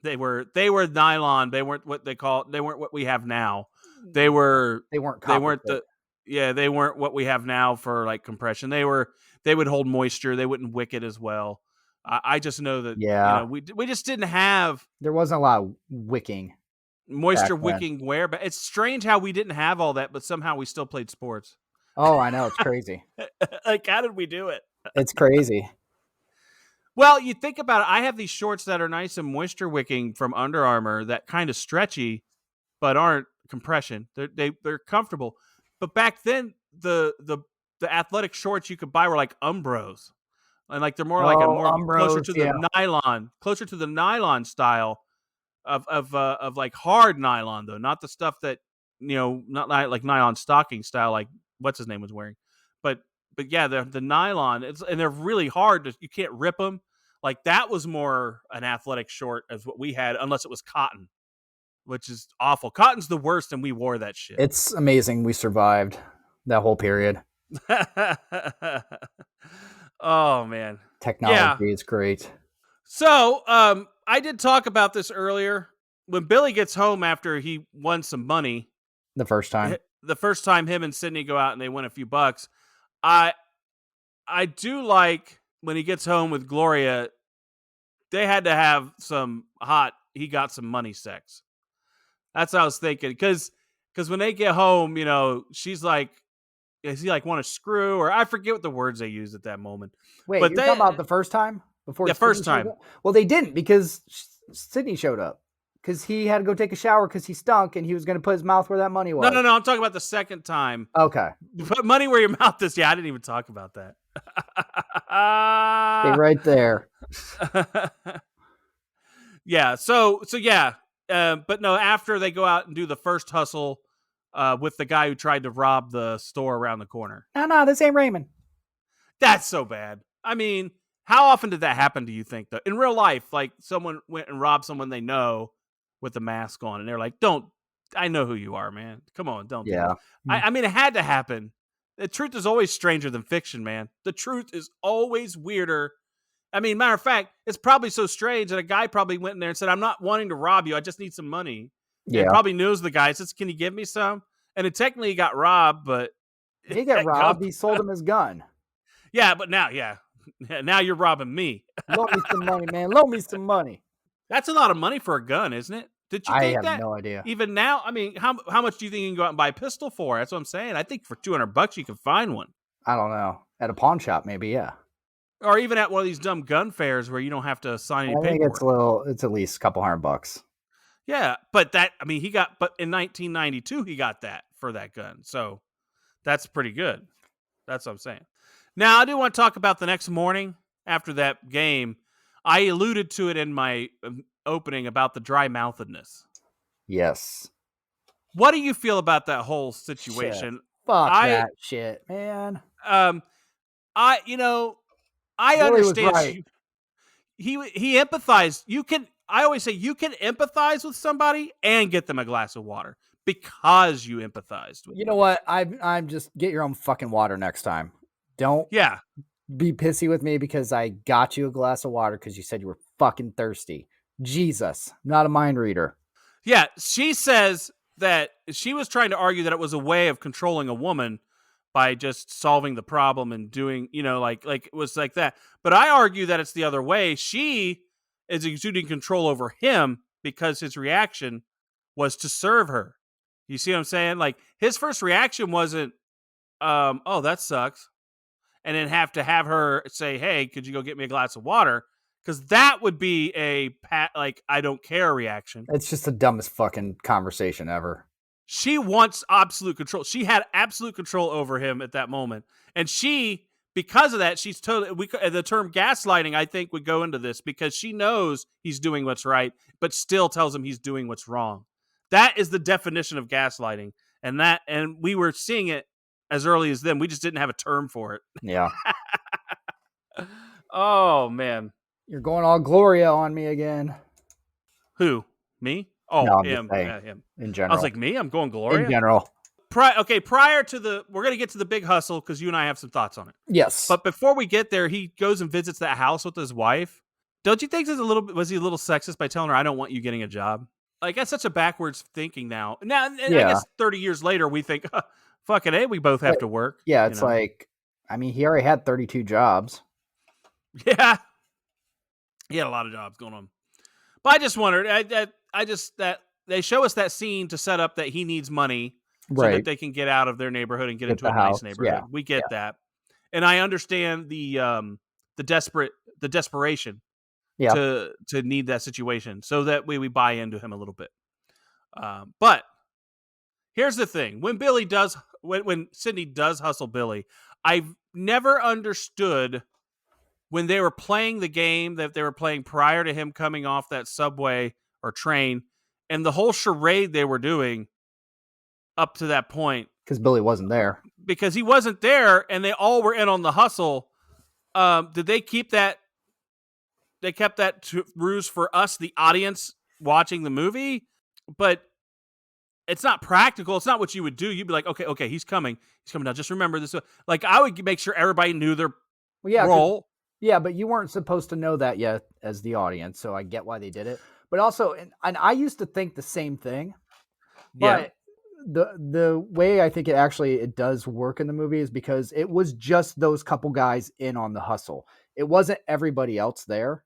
They were nylon. They weren't what we have now. They weren't what we have now for like compression. They would hold moisture. They wouldn't wick it as well. I just know that we just didn't have. There wasn't a lot of wicking. Moisture wicking wear, but it's strange how we didn't have all that, but somehow we still played sports. Oh, I know, it's crazy. Like, how did we do it? It's crazy. Well, you think about it. I have these shorts that are nice and moisture wicking from Under Armour that kind of stretchy, but aren't compression. They're comfortable. But back then, the athletic shorts you could buy were like Umbros, and like they're more closer to the nylon style of like hard nylon, though, not the stuff that not like nylon stocking style like what's his name was wearing, but yeah, the nylon, and they're really hard. You can't rip them. Like that was more an athletic short as what we had, unless it was cotton, which is awful. Cotton's the worst, and we wore that shit. It's amazing we survived that whole period. Oh man, technology is great. So, I did talk about this earlier. When Billy gets home after he won some money, the first time him and Sydney go out and they win a few bucks, I do like when he gets home with Gloria, they had to have some he got some money sex. That's what I was thinking. Because when they get home, she's like, does he like want to screw? Or I forget what the words they used at that moment. Wait, you're talking about the first time? Before the first time. Well, they didn't, because Sydney showed up. Because he had to go take a shower because he stunk and he was going to put his mouth where that money was. No. I'm talking about the second time. Okay. Put money where your mouth is. Yeah, I didn't even talk about that. Stay right there. Yeah. So yeah. But no, after they go out and do the first hustle with the guy who tried to rob the store around the corner. No, this ain't Raymond. That's so bad. I mean, how often did that happen, do you think, though? In real life, like someone went and robbed someone they know with a mask on, and they're like, I know who you are, man. Come on, don't do that. I mean, it had to happen. The truth is always stranger than fiction, man. The truth is always weirder. I mean, matter of fact, it's probably so strange that a guy probably went in there and said, I'm not wanting to rob you. I just need some money. Yeah. And probably knows the guy. Says, can you give me some? And it technically got robbed, but... He got robbed. He sold him his gun. Yeah, but now, now you're robbing me. Loan me some money, man. Loan me some money. That's a lot of money for a gun, isn't it? Did you I think have that? no idea. Even now, I mean, how much do you think you can go out and buy a pistol for? That's what I'm saying. I think for $200 you can find one. I don't know. At a pawn shop, maybe, yeah. Or even at one of these dumb gun fairs where you don't have to sign any I think paperwork. it's at least a couple $100. Yeah, but but in 1992 he got that for that gun. So that's pretty good. That's what I'm saying. Now, I do want to talk about the next morning after that game. I alluded to it in my opening about the dry mouthedness. Yes. What do you feel about that whole situation? Shit. Fuck that shit, man. I Billy understand. was right. He empathized. I always say you can empathize with somebody and get them a glass of water because you empathized with You know what? I'm just get your own fucking water next time. Don't be pissy with me because I got you a glass of water because you said you were fucking thirsty. Jesus, I'm not a mind reader. Yeah, she says that she was trying to argue that it was a way of controlling a woman by just solving the problem and doing, like it was like that. But I argue that it's the other way. She is exuding control over him because his reaction was to serve her. You see what I'm saying? Like his first reaction wasn't, oh, that sucks. And then have to have her say, hey, could you go get me a glass of water? Because that would be a I don't care reaction. It's just the dumbest fucking conversation ever. She wants absolute control. She had absolute control over him at that moment. And because of that, she's totally, the term gaslighting, I think, would go into this because she knows he's doing what's right, but still tells him he's doing what's wrong. That is the definition of gaslighting. And we were seeing it as early as then. We just didn't have a term for it. Yeah. Oh, man. You're going all Gloria on me again. Who? Me? Oh, no, him. Yeah, him. In general. I was like, me? I'm going Gloria? In general. Prior to we're going to get to the big hustle because you and I have some thoughts on it. Yes. But before we get there, he goes and visits that house with his wife. Don't you think was he a little sexist by telling her, I don't want you getting a job? Like, that's such a backwards thinking now. Now, I guess 30 years later, we think, fucking A, we both have to work. Yeah, it's like, I mean, he already had 32 jobs. Yeah. He had a lot of jobs going on. But I just wondered, that they show us that scene to set up that he needs money so that they can get out of their neighborhood and get into a nice neighborhood. Yeah. We get that. And I understand the desperation to need that situation. So that way we buy into him a little bit. But here's the thing. When Sydney does hustle Billy, I've never understood when they were playing the game that they were playing prior to him coming off that subway or train and the whole charade they were doing up to that point. Because Billy wasn't there. Because he wasn't there and they all were in on the hustle. Did they keep that? They kept that ruse for us, the audience, watching the movie. But it's not practical. It's not what you would do. You'd be like, okay, he's coming. He's coming now. Just remember this. Like, I would make sure everybody knew their role. Yeah, but you weren't supposed to know that yet as the audience, so I get why they did it. But also, and I used to think the same thing. But the way I think it does work in the movie is because it was just those couple guys in on the hustle. It wasn't everybody else there.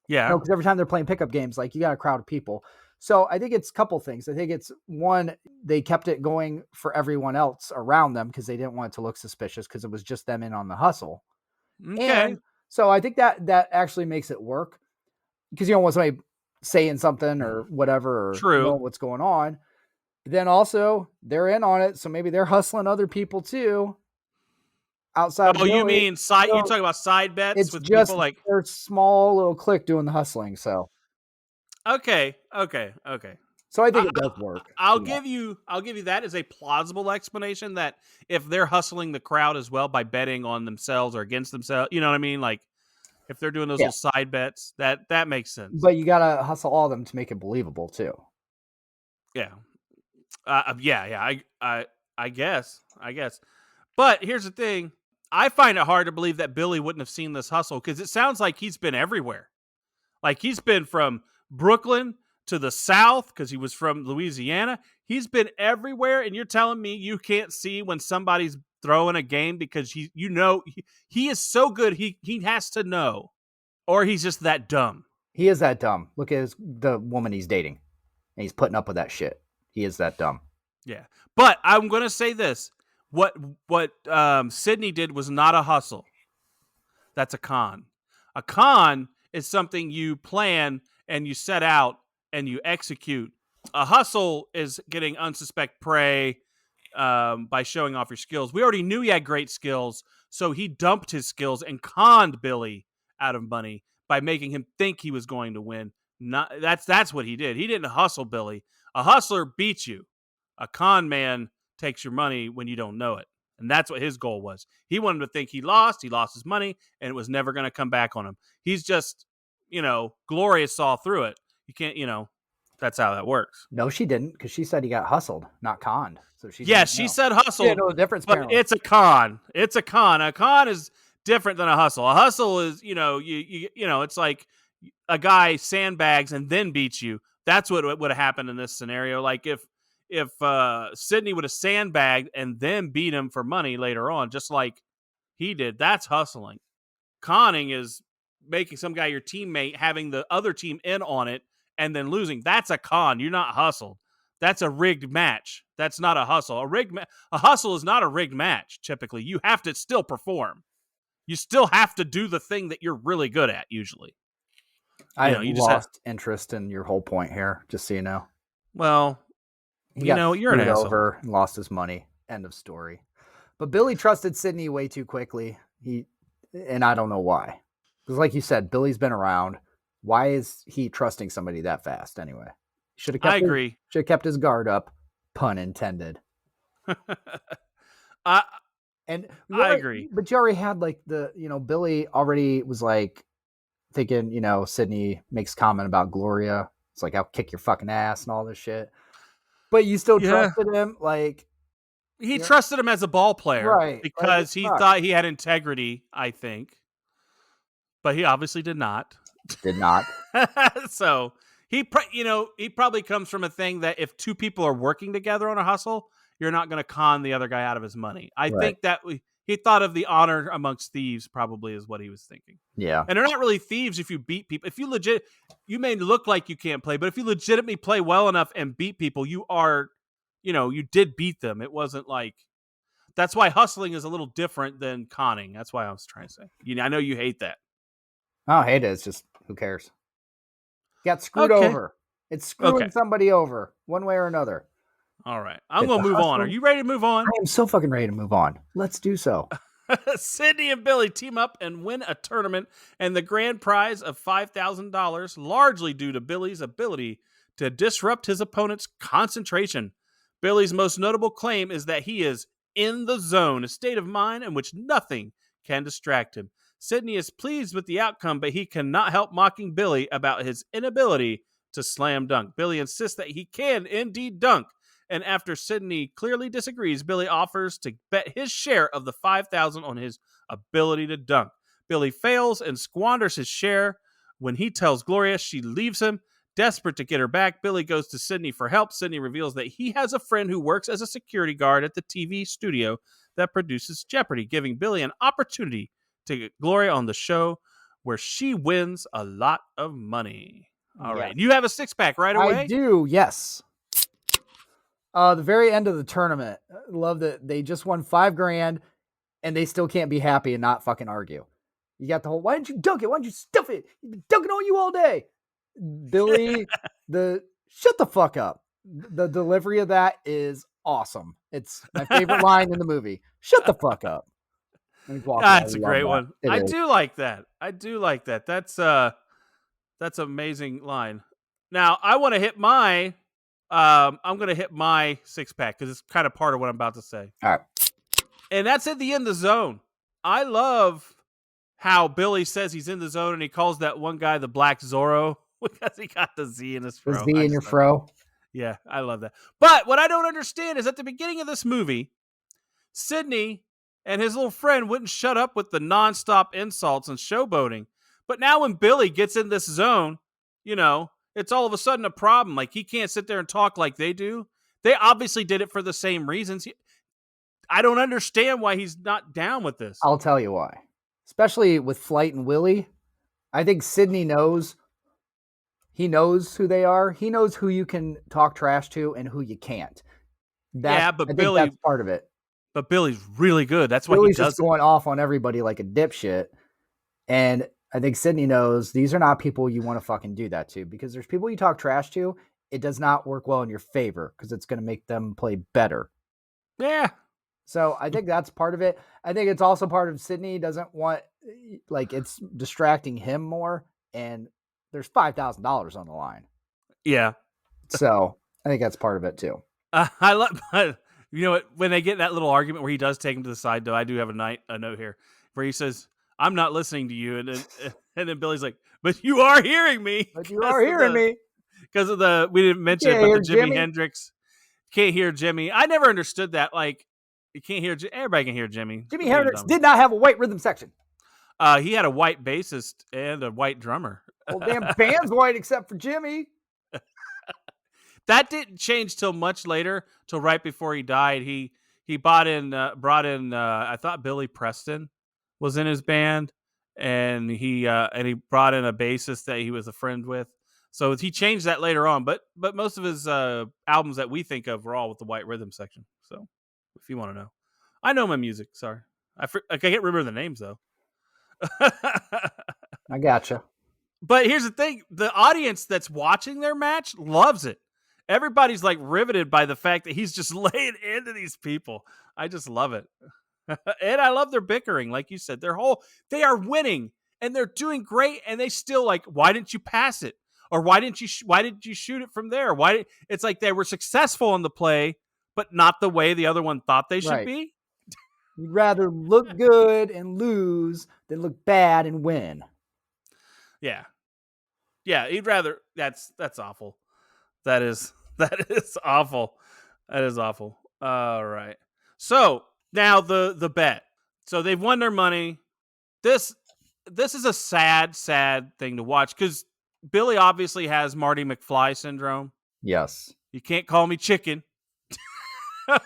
Yeah. Because every time they're playing pickup games, like, you got a crowd of people. So I think it's a couple things. I think it's one, they kept it going for everyone else around them because they didn't want it to look suspicious because it was just them in on the hustle. Okay. And so I think that actually makes it work because you don't want somebody saying something or whatever or know what's going on. But then also they're in on it, so maybe they're hustling other people too. Outside. Oh, you mean side? So you're talking about side bets it's with just people like their small little clique doing the hustling. So okay. So I think it does work. I'll give you that as a plausible explanation that if they're hustling the crowd as well by betting on themselves or against themselves, you know what I mean? Like if they're doing those little side bets, that makes sense. But you gotta hustle all of them to make it believable too. Yeah. I guess. But here's the thing. I find it hard to believe that Billy wouldn't have seen this hustle because it sounds like he's been everywhere. Like he's been from Brooklyn to the South because he was from Louisiana. He's been everywhere, and you're telling me you can't see when somebody's throwing a game because he is so good he has to know, or he's just that dumb. He is that dumb. Look at the woman he's dating, and he's putting up with that shit. He is that dumb. Yeah. But I'm going to say this. What Sydney did was not a hustle. That's a con. A con is something you plan and you set out and you execute. A hustle is getting unsuspect prey by showing off your skills. We already knew he had great skills, so he dumped his skills and conned Billy out of money by making him think he was going to win. That's what he did. He didn't hustle Billy. A hustler beats you. A con man takes your money when you don't know it. And that's what his goal was. He wanted to think he lost his money, and it was never going to come back on him. He's just, Gloria saw through it. You can't, that's how that works. No, she didn't, because she said he got hustled, not conned. So she said hustled. Yeah, no difference. But apparently. it's a con. It's a con. A con is different than a hustle. A hustle is, it's like a guy sandbags and then beats you. That's what would have happened in this scenario. Like if Sydney would have sandbagged and then beat him for money later on, just like he did, that's hustling. Conning is making some guy your teammate, having the other team in on it, and then losing. That's a con. You're not hustled. That's a rigged match. That's not a hustle. A hustle is not a rigged match. Typically, you have to still perform. You still have to do the thing that you're really good at. Usually, I lost interest in your whole point here. Just so you know. Well, you're an asshole. Over and lost his money. End of story. But Billy trusted Sydney way too quickly. And I don't know why. Because, like you said, Billy's been around. Why is he trusting somebody that fast anyway? I agree. Should have kept his guard up. Pun intended. I agree. But you already had Billy already was like thinking, Sydney makes comment about Gloria. It's like, I'll kick your fucking ass and all this shit. But you still trusted him. Like, he trusted him as a ball player. Right. Because he thought he had integrity, I think. But he obviously did not. So he probably comes from a thing that if two people are working together on a hustle, you're not going to con the other guy out of his money. I think that he thought of the honor amongst thieves probably is what he was thinking. Yeah. And they're not really thieves if you beat people. If you may look like you can't play, but if you legitimately play well enough and beat people, you are, you did beat them. It wasn't like, that's why hustling is a little different than conning. That's why I was trying to say. I know you hate that. I don't hate it. It's just, who cares? Got screwed over. It's screwing somebody over one way or another. All right. I'm going to move on. Are you ready to move on? I am so fucking ready to move on. Let's do so. Sydney and Billy team up and win a tournament and the grand prize of $5,000, largely due to Billy's ability to disrupt his opponent's concentration. Billy's most notable claim is that he is in the zone, a state of mind in which nothing can distract him. Sydney is pleased with the outcome, but he cannot help mocking Billy about his inability to slam dunk. Billy insists that he can indeed dunk, and after Sydney clearly disagrees, Billy offers to bet his share of the $5,000 on his ability to dunk. Billy fails and squanders his share. When he tells Gloria, she leaves him. Desperate to get her back, Billy goes to Sydney for help. Sydney reveals that he has a friend who works as a security guard at the TV studio that produces Jeopardy, giving Billy an opportunity to get Gloria on the show where she wins a lot of money. All right. You have a six-pack right away? I do, yes. The very end of the tournament, I love that they just won $5,000 and they still can't be happy and not fucking argue. You got the whole, why didn't you dunk it? Why didn't you stuff it? You've been dunking on you all day. Billy, shut the fuck up. The delivery of that is awesome. It's my favorite line in the movie. Shut the fuck up. That's a great one. I do like that. That's an amazing line. Now I want to hit my I'm going to hit my six-pack because it's kind of part of what I'm about to say. All right. And that's at the end of the zone. I love how Billy says he's in the zone and he calls that one guy the Black Zorro because he got the Z in his fro. The Z in your fro. Yeah, I love that. But what I don't understand is at the beginning of this movie, Sydney and his little friend wouldn't shut up with the nonstop insults and showboating. But now when Billy gets in this zone, it's all of a sudden a problem. Like, he can't sit there and talk like they do. They obviously did it for the same reasons. I don't understand why he's not down with this. I'll tell you why. Especially with Flight and Willie. I think Sydney knows He knows who they are. He knows who you can talk trash to and who you can't. Yeah, I think that's part of it. But Billy's really good. That's why Billy's he does just going off on everybody like a dipshit. And I think Sydney knows these are not people you want to fucking do that to, because there's people you talk trash to. It does not work well in your favor because it's going to make them play better. Yeah. So I think that's part of it. I think it's also part of Sydney doesn't want, like, it's distracting him more. And there's $5,000 on the line. Yeah. So I think that's part of it too. I love, you know what? When they get that little argument where he does take him to the side, though, I do have a note here where he says, "I'm not listening to you," and then Billy's like, "But you are hearing me. But you are hearing me because of the we didn't mention it, but the Jimi Hendrix can't hear Jimmy." I never understood that. Like, you can't hear everybody can hear Jimmy. Jimi Hendrix did not have a white rhythm section. He had a white bassist and a white drummer. Well, damn band's white except for Jimmy. That didn't change till much later, till right before he died. He brought in I thought Billy Preston was in his band, and he brought in a bassist that he was a friend with. So he changed that later on, but most of his albums that we think of were all with the white rhythm section. So if you want to know, I know my music. Sorry, I can't remember the names though. I gotcha. But here's the thing: the audience that's watching their match loves it. Everybody's like riveted by the fact that he's just laying into these people. I just love it. And I love their bickering. Like you said, they are winning and they're doing great. And they still like, why didn't you pass it? Or why didn't you shoot it from there? It's like they were successful on the play, but not the way the other one thought they should be. You'd rather look good and lose than look bad and win. Yeah. Yeah. He'd rather, that's awful. That is awful. That is awful. All right. So now the bet. So they've won their money. This is a sad thing to watch because Billy obviously has Marty McFly syndrome. Yes. You can't call me chicken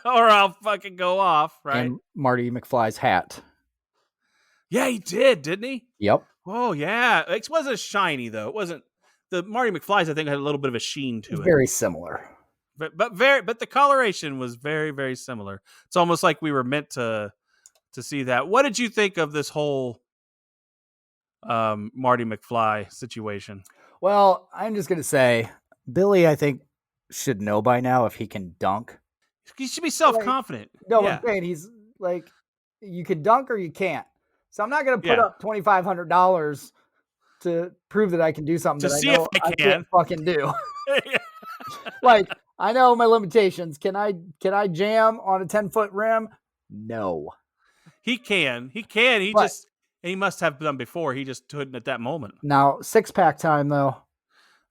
or I'll fucking go off, right? And Marty McFly's hat. Yeah, he did, didn't he? Yep. Oh, yeah. It wasn't shiny, though. It wasn't. The Marty McFly's, I think, had a little bit of a sheen to it. Very similar. But the coloration was very, very similar. It's almost like we were meant to see that. What did you think of this whole Marty McFly situation? Well, I'm just going to say, Billy, I think, should know by now if he can dunk. He should be self-confident. I'm saying he's like, you can dunk or you can't. So I'm not going to put up $2,500 to prove that I can do something to that see I know if I can't can fucking do. Like, I know my limitations. Can I jam on a 10-foot rim? No. He can. He must have done before. He just couldn't at that moment. Now, 6-pack time, though.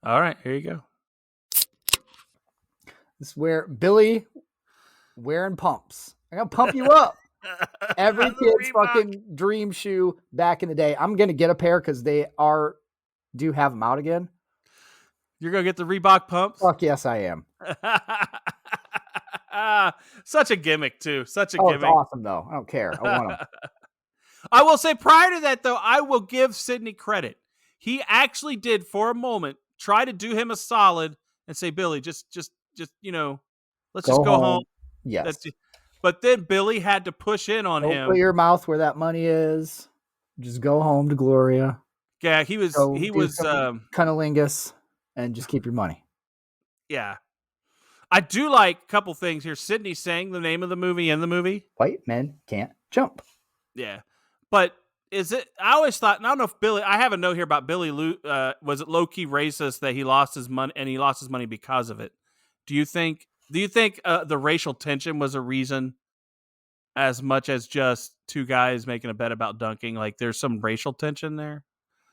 All right, here you go. This is where Billy wearing pumps. I'm going to pump you up. Every kid's fucking dream shoe back in the day. I'm going to get a pair because they do have them out again. You're going to get the Reebok pumps? Fuck yes, I am. Such a gimmick, too. Such a gimmick. It's awesome, though. I don't care. I want them. I will say prior to that, though, I will give Sydney credit. He actually did, for a moment, try to do him a solid and say, Billy, just let's just go home. Yes. But then Billy had to push in on him. Put your mouth where that money is. Just go home to Gloria. Yeah, he was cunnilingus and just keep your money. Yeah. I do like a couple things here. Sydney saying the name of the movie in the movie. White men can't jump. Yeah. But I always thought, and I don't know if Billy, I have a note here about Billy, was it low-key racist that he lost his money and he lost his money because of it? Do you think the racial tension was a reason as much as just two guys making a bet about dunking? Like there's some racial tension there?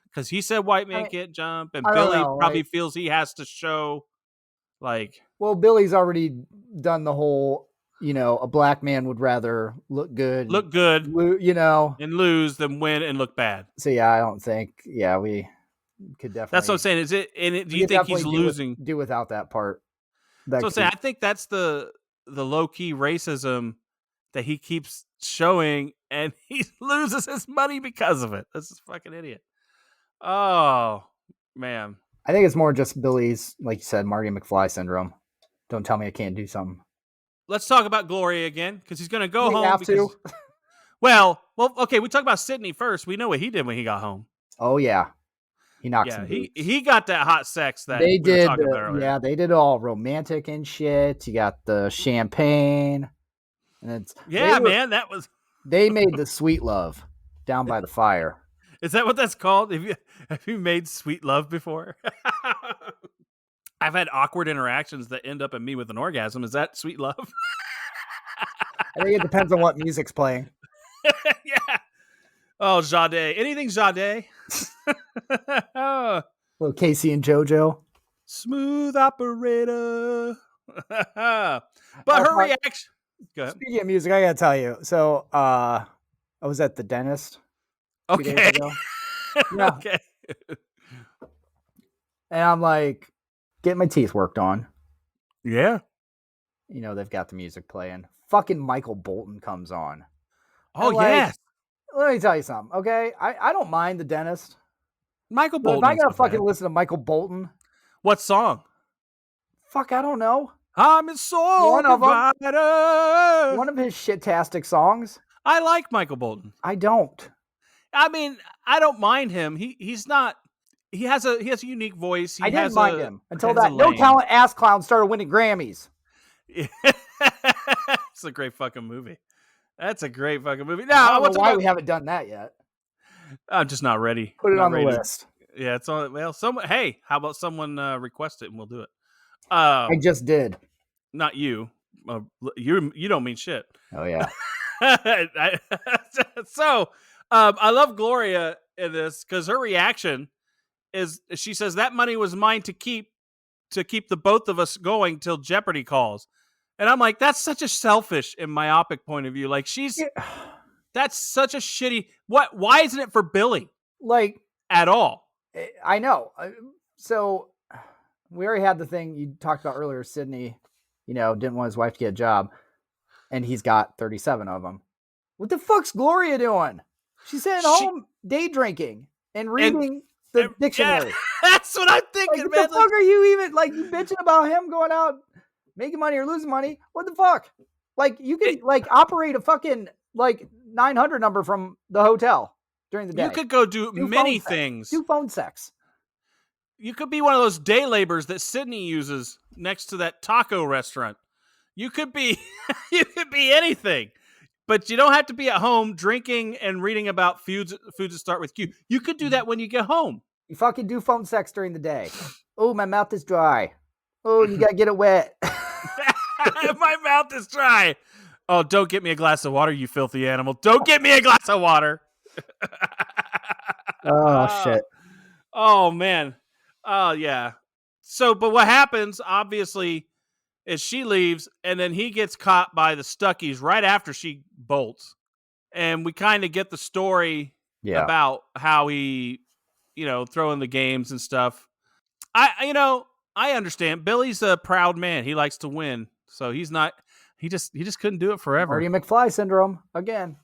Because he said white man can't jump, and Billy probably feels he has to show like... Well, Billy's already done the whole, a black man would rather look good, and lose than win and look bad. So yeah, I don't think, we could definitely... That's what I'm saying. Do you think he's losing? Do without that part. So I'm saying, I think that's the low-key racism that he keeps showing, and he loses his money because of it. This is fucking idiot. Oh, man. I think it's more just Billy's, like you said, Marty McFly syndrome. Don't tell me I can't do something. Let's talk about Gloria again, because he's going to go We home. have because, to. well, okay. We talk about Sydney first. We know what he did when he got home. Oh yeah, he knocked Yeah, some boots. he got that hot sex that They we were did. talking about earlier. Yeah, they did all romantic and shit. You got the champagne, and it's man, that was. They made the sweet love down by the fire. Is that what that's called? Have you made sweet love before? I've had awkward interactions that end up in me with an orgasm. Is that sweet love? I think it depends on what music's playing. Yeah. Oh, Jade. Anything Jade? Oh. Little Casey and JoJo. Smooth operator. But her reaction. Go ahead. Speaking of music, I gotta tell you. So I was at the dentist. 2 days Okay. ago. Yeah. Okay. And I'm like getting my teeth worked on. Yeah. You know, they've got the music playing. Fucking Michael Bolton comes on. Oh, And, like, yes. Let me tell you something, okay? I don't mind the dentist. Michael But Bolton. if I gotta fucking listen to Michael Bolton, what song? fuck, I don't know. I'm his soul One of 'em. provider. One of his shit-tastic songs. I like Michael Bolton. I don't. I mean, I don't mind him. He's not. He has a unique voice. I didn't mind him until that no lane. talent ass clown started winning Grammys. It's a great fucking movie. That's a great fucking movie. Now, I don't know why we haven't done that yet. I'm just not ready. Put it Not on the ready. list. Yeah, it's on. Well, someone. Hey, how about someone request it and we'll do it. I just did. Not you. You don't mean shit. Oh yeah. So, I love Gloria in this because her reaction is she says that money was mine to keep the both of us going till Jeopardy calls. And I'm like, that's such a selfish and myopic point of view. Like that's such a shitty. Why isn't it for Billy? Like at all? I know. So we already had the thing you talked about earlier. Sydney, didn't want his wife to get a job, and he's got 37 of them. What the fuck's Gloria doing? She's sitting home day drinking and reading the dictionary. Yeah, that's what I'm thinking, like, man. What the fuck are you even you bitching about him going out making money or losing money? What the fuck? Like you can operate a fucking 900 number from the hotel during the day. You could go do many things. Do phone sex. You could be one of those day laborers that Sydney uses next to that taco restaurant. You could be anything. But you don't have to be at home drinking and reading about foods that start with Q. You could do that when you get home. You fucking do phone sex during the day. Oh, my mouth is dry. Oh, you gotta get it wet. My mouth is dry. Oh, don't get me a glass of water, you filthy animal. Don't get me a glass of water. Oh, shit. Oh, man. Oh, yeah. So, but what happens, obviously, is she leaves, and then he gets caught by the Stuckies right after she bolts. And we kind of get the story about how he, throwing the games and stuff. I understand. Billy's a proud man. He likes to win. So he just couldn't do it forever. Marty McFly syndrome again.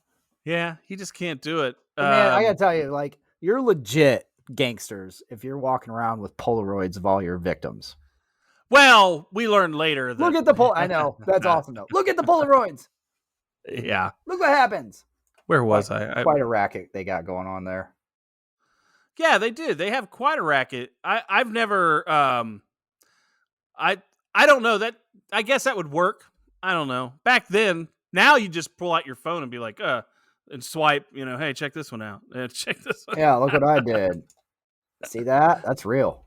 Yeah, he just can't do it. Man, I gotta tell you, you're legit gangsters if you're walking around with Polaroids of all your victims. Well, we learned later that... Look at the I know. That's awesome, though. Look at the Polaroids. Yeah. Look what happens. Where was I? Quite a racket they got going on there. Yeah, they did. They have quite a racket. I've never... I don't know. That I guess that would work. I don't know. Back then, now you just pull out your phone and be like, and swipe, hey, check this one out. Check this one Yeah, look what I did. See that? That's real.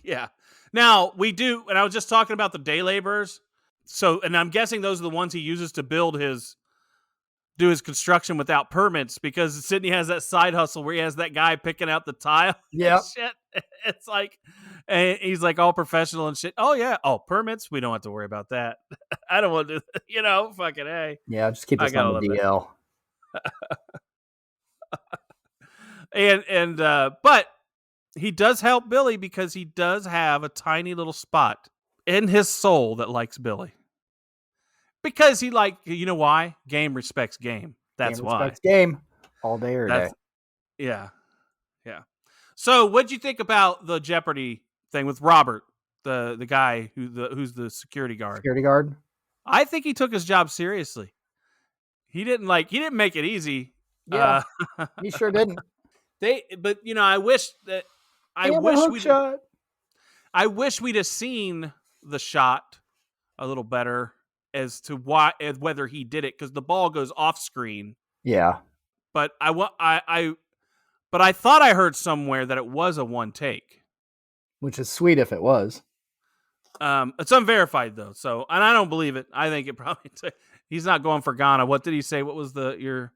Yeah. Now, we do, and I was just talking about the day laborers. So, and I'm guessing those are the ones he uses to do his construction without permits, because Sydney has that side hustle where he has that guy picking out the tile. Yeah. Shit. It's like, and he's all professional and shit. Oh, yeah. Oh, permits? We don't have to worry about that. I don't want to, fucking A. Yeah, just keep us on the DL. But he does help Billy because he does have a tiny little spot in his soul that likes Billy. Because he why? Game respects game. That's game why. Respects game all day or day. Yeah. Yeah. So what'd you think about the Jeopardy thing with Robert, the guy who's the security guard. Security guard. I think he took his job seriously. He didn't make it easy. Yeah, he sure didn't. But I wish that I wish we'd have seen the shot a little better as to whether he did it, because the ball goes off screen. Yeah, but I thought I heard somewhere that it was a one take, which is sweet if it was. It's unverified though, so, and I don't believe it. I think it probably he's not going for Ghana. What did he say? What was the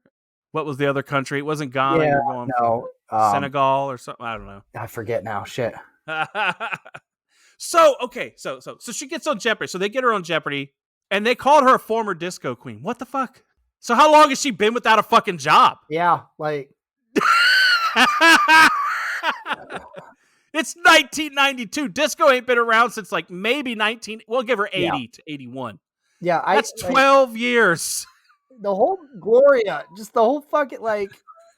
other country? It wasn't Ghana. Yeah, You're going for Senegal or something. I don't know. I forget now. Shit. So she gets on Jeopardy. So they get her on Jeopardy, and they called her a former disco queen. What the fuck? So how long has she been without a fucking job? Yeah, like it's 1992. Disco ain't been around since like maybe we'll give her 80 to 81. Yeah, that's 12 years. The whole Gloria, just the whole fucking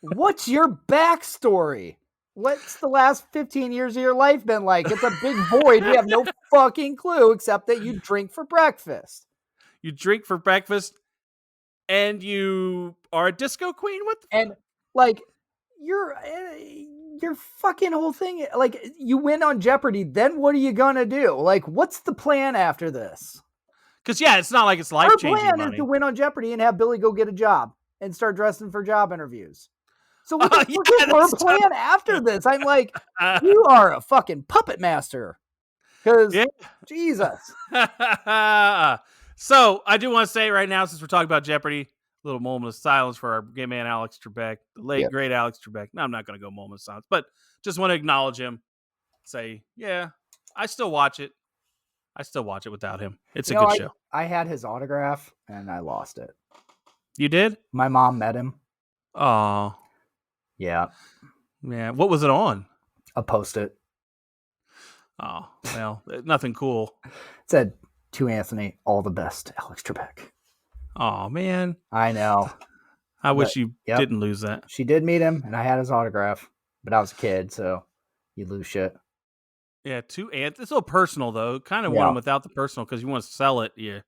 what's your backstory? What's the last 15 years of your life been like? It's a big void. We have no fucking clue except that you drink for breakfast. You drink for breakfast and you are a disco queen? What the your fucking whole thing, you win on Jeopardy, then what are you gonna do? What's the plan after this? Because it's not like it's life-changing money. Her plan is to win on Jeopardy and have Billy go get a job and start dressing for job interviews. So what the fuck is her plan after this? I'm like, you are a fucking puppet master. Because, Jesus. So, I do want to say right now, since we're talking about Jeopardy, a little moment of silence for our gay man Alex Trebek, the late, great Alex Trebek. No, I'm not going to go moment of silence, but just want to acknowledge him. Say, I still watch it. I still watch it without him. It's a good show. I had his autograph, and I lost it. You did? My mom met him. Oh. Yeah. Yeah. What was it on? A Post-it. Oh, well, nothing cool. It said, to Anthony, all the best, Alex Trebek. Oh, man. I know. I wish you didn't lose that. She did meet him, and I had his autograph, but I was a kid, so you lose shit. Yeah, it's a little personal, though. Kind of want them without the personal, because you want to sell it. You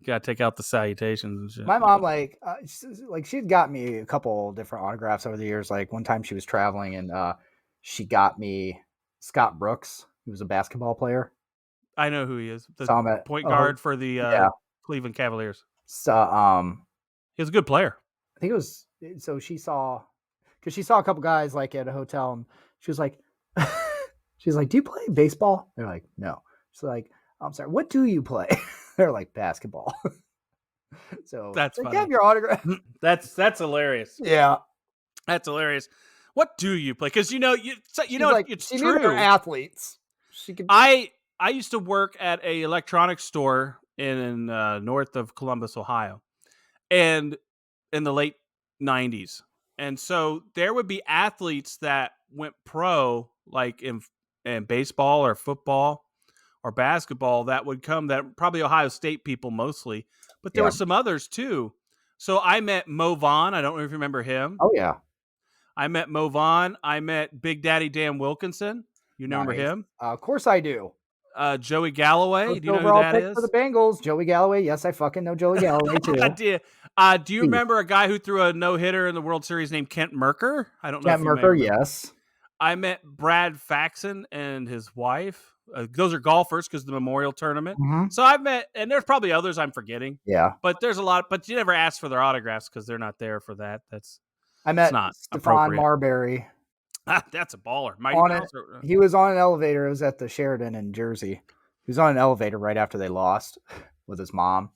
got to take out the salutations and shit. My mom, she'd got me a couple different autographs over the years. Like, one time she was traveling, and she got me Scott Brooks, who was a basketball player. I know who he is. The point guard for the Cleveland Cavaliers. So, he was a good player. I think it was. So she saw a couple guys at a hotel, and she was like, "Do you play baseball?" They're like, "No." She's like, "I'm sorry. What do you play?" They're like, "Basketball." So that's funny. Have your autograph. That's hilarious. Yeah, that's hilarious. What do you play? Because it's true. They're athletes. I used to work at a electronics store in north of Columbus, Ohio, and in the late 90s. And so there would be athletes that went pro, like in baseball or football or basketball, that would come, that probably Ohio State people mostly, but there were some others too. So I met Mo Vaughn. I don't know if you remember him. Oh, yeah. I met Mo Vaughn. I met Big Daddy Dan Wilkinson. You remember him? Of course I do. Joey Galloway. Do you know who that is? For the Bengals, Joey Galloway. Yes, I fucking know Joey Galloway too. Do you remember a guy who threw a no-hitter in the World Series named Kent Merker? I don't know. Kent Merker, yes. I met Brad Faxon and his wife. Those are golfers because of the Memorial Tournament. Mm-hmm. So I've met, and there's probably others I'm forgetting. Yeah. But there's a lot, but you never ask for their autographs because they're not there for that. I met not Stephon Marbury. That's a baller. He was on an elevator. It was at the Sheridan in Jersey. He was on an elevator right after they lost with his mom.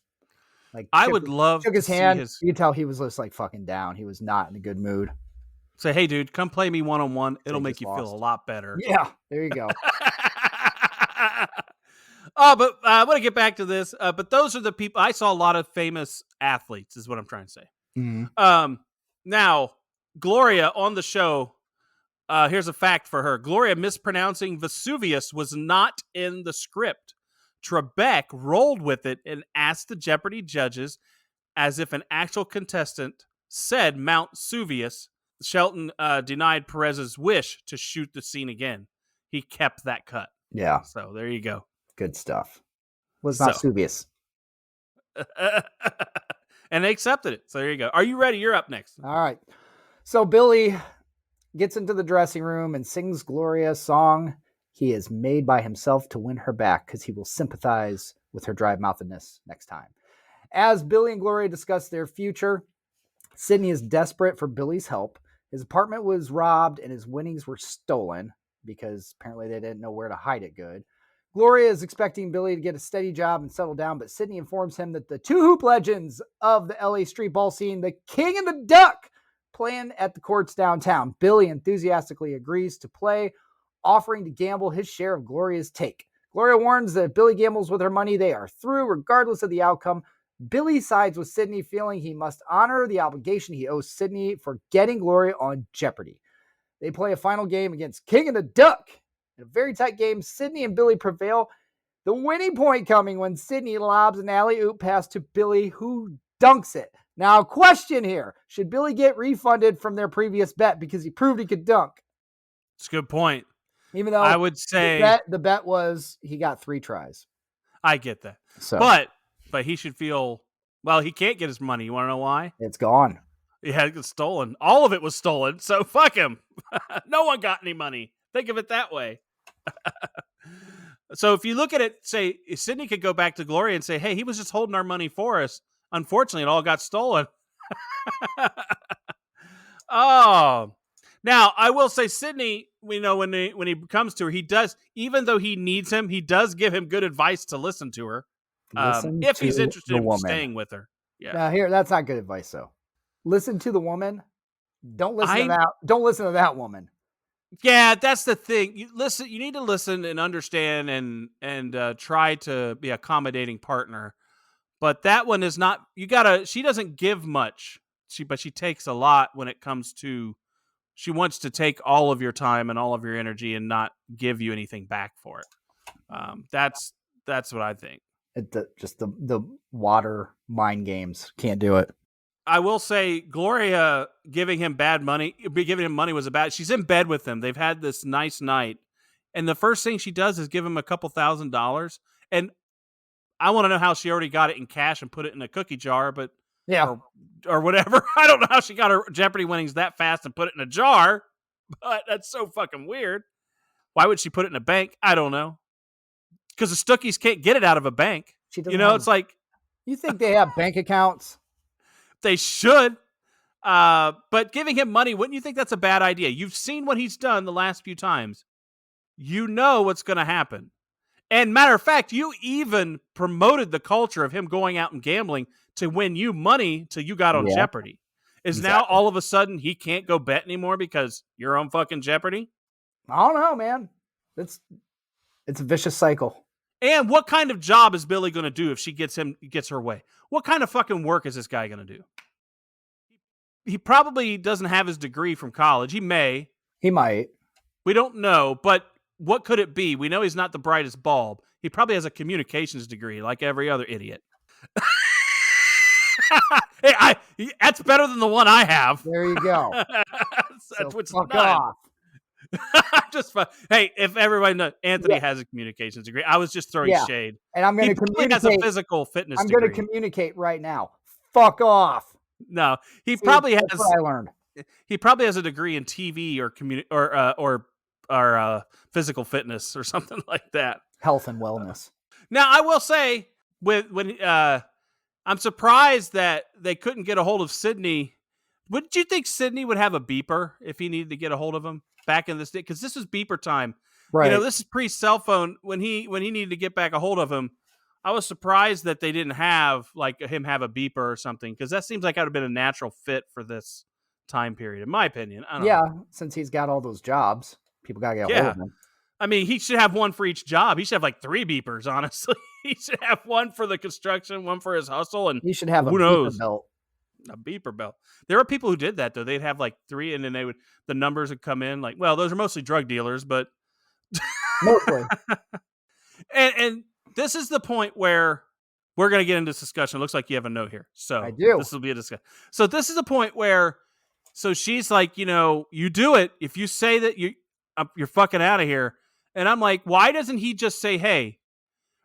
Shook his hand. You could tell he was just fucking down. He was not in a good mood. Say, hey, dude, come play me one-on-one. It'll make you feel a lot better. Yeah, there you go. But I want to get back to this. But those are the people. I saw a lot of famous athletes, is what I'm trying to say. Mm-hmm. Now, Gloria on the show, here's a fact for her. Gloria mispronouncing Vesuvius was not in the script. Trebek rolled with it and asked the Jeopardy judges as if an actual contestant said Mount Suvius. Shelton denied Perez's wish to shoot the scene again. He kept that cut. Yeah. So there you go. Good stuff. Was not So. dubious. And they accepted it. So there you go. Are you ready? You're up next. All right. So Billy gets into the dressing room and sings Gloria a song he has made by himself to win her back because he will sympathize with her dry-mouthedness next time. As Billy and Gloria discuss their future, Sydney is desperate for Billy's help. His apartment was robbed and his winnings were stolen because apparently they didn't know where to hide it good. Gloria is expecting Billy to get a steady job and settle down, but Sydney informs him that the two hoop legends of the LA street ball scene, the King and the Duck, playing at the courts downtown. Billy enthusiastically agrees to play, offering to gamble his share of Gloria's take. Gloria warns that if Billy gambles with her money, they are through, regardless of the outcome. Billy sides with Sydney, feeling he must honor the obligation he owes Sydney for getting Gloria on Jeopardy. They play a final game against King and the Duck. In a very tight game, Sydney and Billy prevail. The winning point coming when Sydney lobs an alley-oop pass to Billy, who dunks it. Now, question here. Should Billy get refunded from their previous bet because he proved he could dunk? It's a good point. Even though I would say the bet was he got 3 tries. I get that. So, But he should feel, well, he can't get his money. You want to know why? it's gone. He had it stolen. All of it was stolen. So fuck him. No one got any money. Think of it that way. So if you look at it, say, Sydney could go back to Gloria and say, hey, he was just holding our money for us. Unfortunately, it all got stolen. Oh. Now, I will say Sydney, we know when he comes to her, he does, even though he needs him, he does give him good advice to listen to her. If he's interested in staying with her. Yeah. Now here, that's not good advice though. Listen to the woman. Don't listen to that. Don't listen to that woman. Yeah, that's the thing. You need to listen and understand and try to be an accommodating partner. But that one is not, she doesn't give much. But she takes a lot when it comes to, she wants to take all of your time and all of your energy and not give you anything back for it. That's what I think. Just the water mind games can't do it. I will say Gloria giving him money was a bad. She's in bed with him. They've had this nice night. And the first thing she does is give him a couple $1,000. And I want to know how she already got it in cash and put it in a cookie jar, but yeah, or whatever. I don't know how she got her Jeopardy winnings that fast and put it in a jar, but that's so fucking weird. Why would she put it in a bank? I don't know. Because the Stookies can't get it out of a bank. It's like, you think they have bank accounts? They should. But giving him money, wouldn't you think that's a bad idea? You've seen what he's done the last few times. You know what's going to happen. And matter of fact, you even promoted the culture of him going out and gambling to win you money till you got on Jeopardy. Now all of a sudden he can't go bet anymore because you're on fucking Jeopardy? I don't know, man. It's a vicious cycle. And what kind of job is Billy going to do if she gets her way? What kind of fucking work is this guy going to do? He probably doesn't have his degree from college. He may. He might. We don't know, but what could it be? We know he's not the brightest bulb. He probably has a communications degree like every other idiot. Hey, that's better than the one I have. There you go. That's fuck off. Just fun. Hey, if everybody knows, Anthony has a communications degree. I was just throwing shade. And I'm going to communicate. Has a physical fitness degree. I'm going to communicate right now. Fuck off. No, he probably has. That's what I learned. He probably has a degree in TV or physical fitness or something like that. Health and wellness. Now, I will say, I'm surprised that they couldn't get a hold of Sydney. Wouldn't you think Sydney would have a beeper if he needed to get a hold of him back in this day? Because this was beeper time. Right. This is pre-cell phone. When he needed to get back a hold of him, I was surprised that they didn't have him have a beeper or something, because that seems like that would have been a natural fit for this time period, in my opinion. I don't know. Since he's got all those jobs, people gotta get a hold of him. I mean, he should have one for each job. He should have 3 beepers, honestly. He should have one for the construction, one for his hustle, and he should have who knows? Beeper belt. A beeper belt. There are people who did that though. They'd have 3, and then the numbers would come in. Those are mostly drug dealers, but mostly. and this is the point where we're going to get into this discussion. It looks like you have a note here, so I do. This will be a discussion. So this is the point where, so she's like, you do it if you say that you're fucking out of here. And I'm like, why doesn't he just say, hey,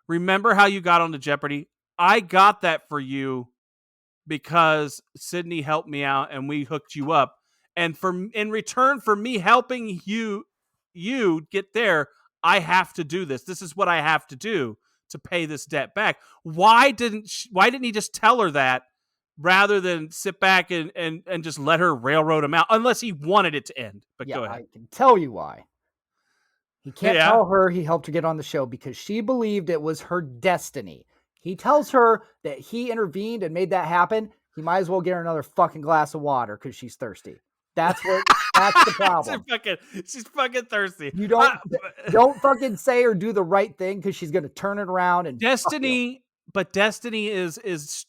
remember how you got onto Jeopardy? I got that for you because Sydney helped me out and we hooked you up. And in return for me helping you get there, I have to do this. This is what I have to do to pay this debt back. Why didn't he just tell her that rather than sit back and just let her railroad him out, unless he wanted it to end? But go ahead. I can tell you why. He can't tell her he helped her get on the show because she believed it was her destiny. He tells her that he intervened and made that happen. He might as well get her another fucking glass of water because she's thirsty. That's the problem. She's fucking thirsty. You don't fucking say or do the right thing because she's gonna turn it around and destiny. But destiny is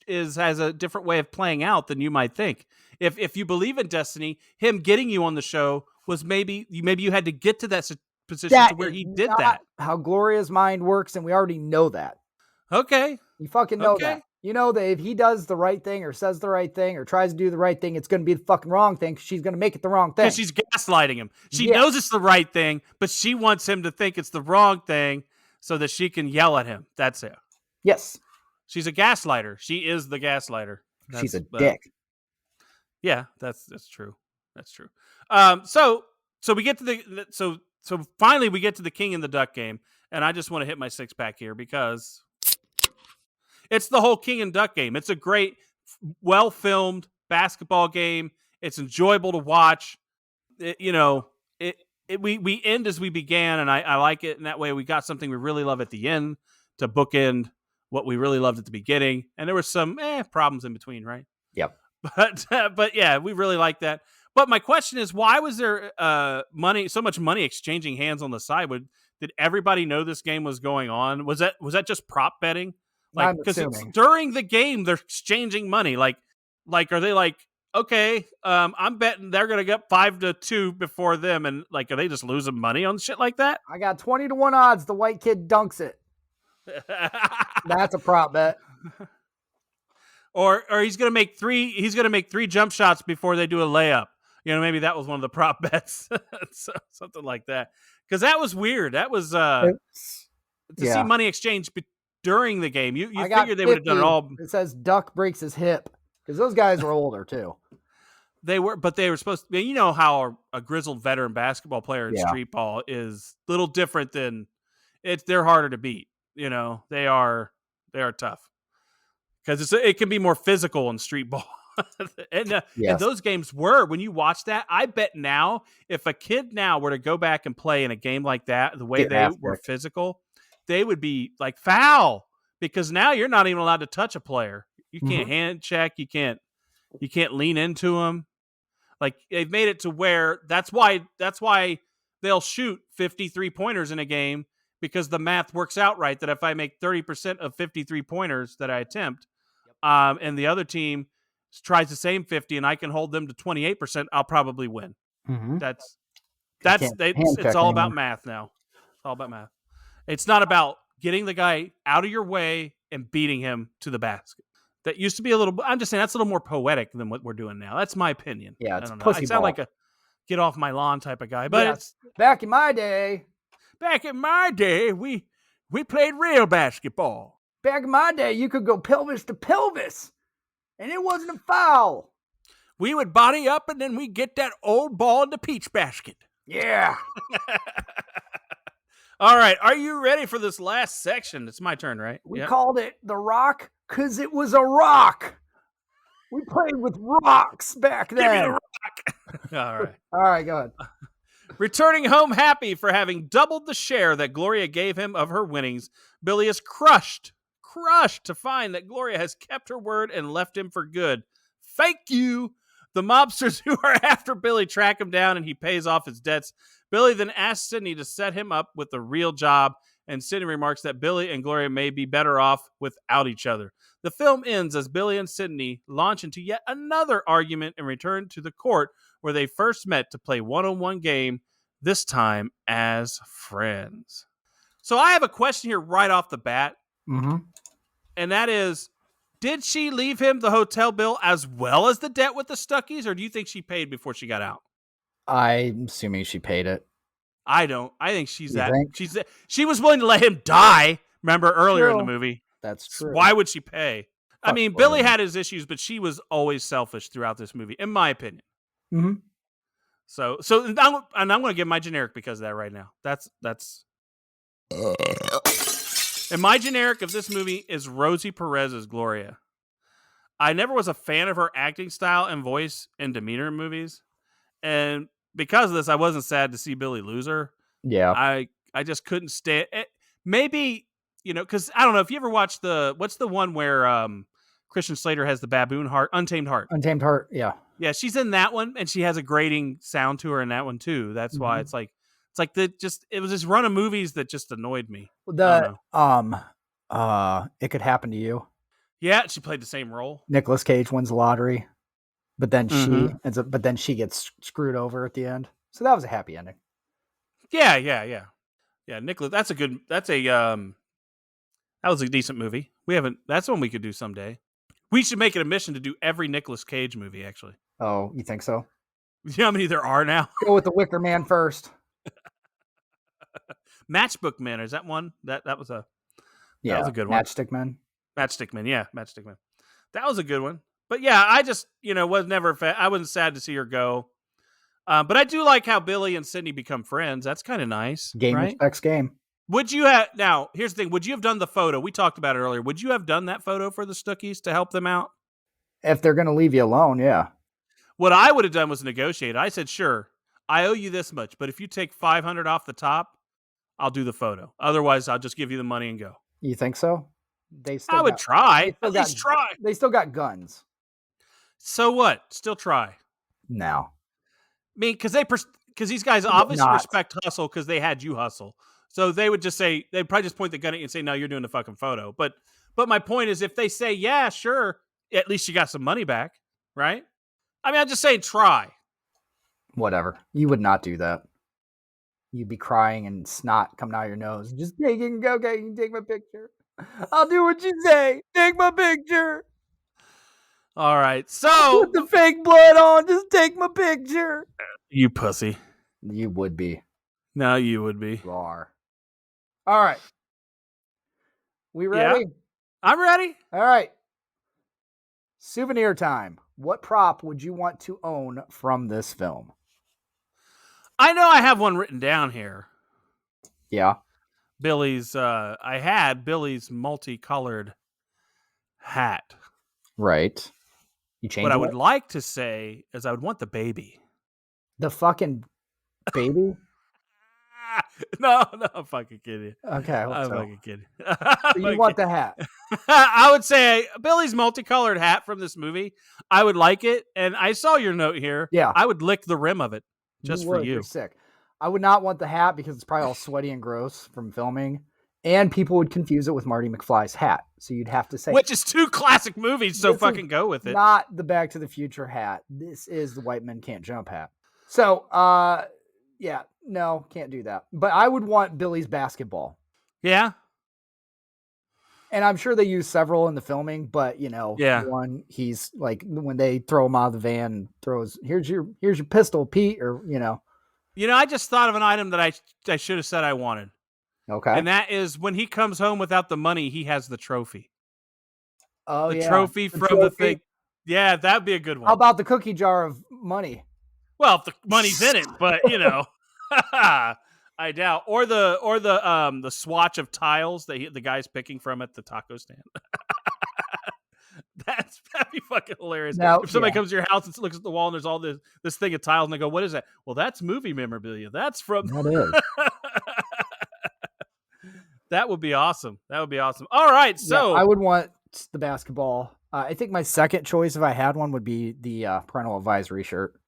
has a different way of playing out than you might think. If you believe in destiny, him getting you on the show was maybe you had to get to that position to where he did that. How Gloria's mind works, and we already know that. Okay, you fucking know that. You know that if he does the right thing or says the right thing or tries to do the right thing, it's going to be the fucking wrong thing because she's going to make it the wrong thing. Because she's gaslighting him. She knows it's the right thing, but she wants him to think it's the wrong thing so that she can yell at him. That's it. Yes. She's a gaslighter. She is the gaslighter. She's a dick. Yeah, that's true. That's true. So we get to so finally we get to the King and the Duck game, and I just want to hit my 6-pack here because it's the whole King and Duck game. It's a great, well-filmed basketball game. It's enjoyable to watch. We end as we began, and I like it in that way. We got something we really love at the end to bookend what we really loved at the beginning, and there were some problems in between, right? Yep. But yeah, we really like that. But my question is, why was there so much money exchanging hands on the side? Did everybody know this game was going on? Was that just prop betting? Like, because during the game they're exchanging money. Like are they like, okay, I'm betting they're gonna get 5-2 before them, and like, are they just losing money on shit like that? I got 20-1 odds the white kid dunks it. That's a prop bet. Or he's gonna make 3 jump shots before they do a layup. Maybe that was one of the prop bets. Something like that. Because that was weird. That was see money exchange during the game. You figured they would have done it all. It says Duck breaks his hip because those guys were older too. They were supposed to be. You know how a grizzled veteran basketball player in street ball is a little different than they're harder to beat. They are tough because it can be more physical in street ball. And those games were, when you watch that, I bet now if a kid now were to go back and play in a game like that, the way they were physical, they would be like foul, because now you're not even allowed to touch a player. You can't hand check. You can't lean into them. Like, they've made it to where that's why they'll shoot 53 pointers in a game, because the math works out right. That if I make 30% of 53 pointers that I attempt, and the other team tries the same 50 and I can hold them to 28%, I'll probably win. Mm-hmm. It's all about math now. It's all about math. It's not about getting the guy out of your way and beating him to the basket. That used to be I'm just saying that's a little more poetic than what we're doing now. That's my opinion. Yeah, it's I sound like a get off my lawn type of guy, but it's back in my day, we played real basketball. Back in my day, you could go pelvis to pelvis, and it wasn't a foul. We would body up, and then we'd get that old ball in the peach basket. Yeah. All right. Are you ready for this last section? It's my turn, right? We called it The Rock because it was a rock. We played with rocks back then. Give me the rock. All right. All right, go ahead. Returning home happy for having doubled the share that Gloria gave him of her winnings, Billy is crushed to find that Gloria has kept her word and left him for good. Thank you. The mobsters who are after Billy track him down and he pays off his debts. Billy then asks Sydney to set him up with a real job, and Sydney remarks that Billy and Gloria may be better off without each other. The film ends as Billy and Sydney launch into yet another argument and return to the court where they first met to play one-on-one game, this time as friends. So I have a question here right off the bat. Mm-hmm. And that is, did she leave him the hotel bill as well as the debt with the Stuckies, or do you think she paid before she got out? I'm assuming she paid it. I don't. I think she's You that. think? She was willing to let him die. Remember earlier in the True. movie. That's true. Why would she pay? I Fuck mean, Gloria. Billy had his issues, but she was always selfish throughout this movie, in my opinion. Mm-hmm. So and I'm going to give my generic because of that right now. That's. And my generic of this movie is Rosie Perez as Gloria. I never was a fan of her acting style and voice and demeanor in movies, and because of this, I wasn't sad to see Billy lose her. Yeah. I just couldn't stand it. Maybe, because I don't know if you ever watched what's the one where Christian Slater has the baboon heart, Untamed Heart. Untamed Heart, yeah. Yeah, she's in that one, and she has a grating sound to her in that one too. That's why it's like it was this run of movies that just annoyed me. It Could Happen to You. Yeah, she played the same role. Nicolas Cage wins the lottery, but then she gets screwed over at the end. So that was a happy ending. Yeah. Nicholas, that was a decent movie. That's one we could do someday. We should make it a mission to do every Nicolas Cage movie, actually. Oh, you think so? You know how many there are now? Go with the Wicker Man first. Matchbook Men, is that one? That was a was a good one. Matchstick Men. Matchstick Men. That was a good one. But yeah, I just, was never I wasn't sad to see her go. But I do like how Billy and Sydney become friends. That's kind of nice. Game right? respects game. Would you have, now, here's the thing. Would you have done the photo? We talked about it earlier. Would you have done that photo for the Stookies to help them out? If they're going to leave you alone, yeah. What I would have done was negotiate. I said, sure, I owe you this much, but if you take $500 off the top, I'll do the photo. Otherwise, I'll just give you the money and go. You think so? I would try. At least try. They still got guns. So what? Still try. No. I mean, because these guys obviously respect hustle because they had you hustle. So they would just say, they'd probably just point the gun at you and say, no, you're doing the fucking photo. But my point is, if they say, yeah, sure, at least you got some money back, right? I mean, I'm just saying try. Whatever. You would not do that. You'd be crying and snot coming out of your nose. Just take it and go, okay, you can take my picture. I'll do what you say. Take my picture. All right, so put the fake blood on. Just take my picture. You pussy. You would be. No, you would be. You are. All right. We ready? Yeah. I'm ready. All right. Souvenir time. What prop would you want to own from this film? I know I have one written down here. Yeah. I had Billy's multicolored hat. Right. You changed What I would like to say is I would want the baby. The fucking baby? No, I'm fucking kidding. Okay, I'm fucking kidding. You want the hat? I would say Billy's multicolored hat from this movie. I would like it, and I saw your note here. Yeah, I would lick the rim of it just for you. You're sick. I would not want the hat because it's probably all sweaty and gross from filming, and people would confuse it with Marty McFly's hat. So you'd have to say, which is two classic movies. So fucking go with it. Not the Back to the Future hat. This is the White Men Can't Jump hat. So, yeah, no, can't do that. But I would want Billy's basketball. Yeah. And I'm sure they use several in the filming, but one, he's like when they throw him out of the van and throws, here's your pistol, Pete, or I just thought of an item that I should have said I wanted. Okay. And that is when he comes home without the money, he has the trophy. Oh, the trophy from the thing. Yeah, that'd be a good one. How about the cookie jar of money? Well, if the money's in it, but I doubt. Or the swatch of tiles that the guy's picking from at the taco stand. That'd be fucking hilarious. Now, if somebody comes to your house and looks at the wall and there's all this thing of tiles and they go, "What is that?" Well, that's movie memorabilia. That's from. That is. That would be awesome. All right, so I would want the basketball. I think my second choice, if I had one, would be the parental advisory shirt.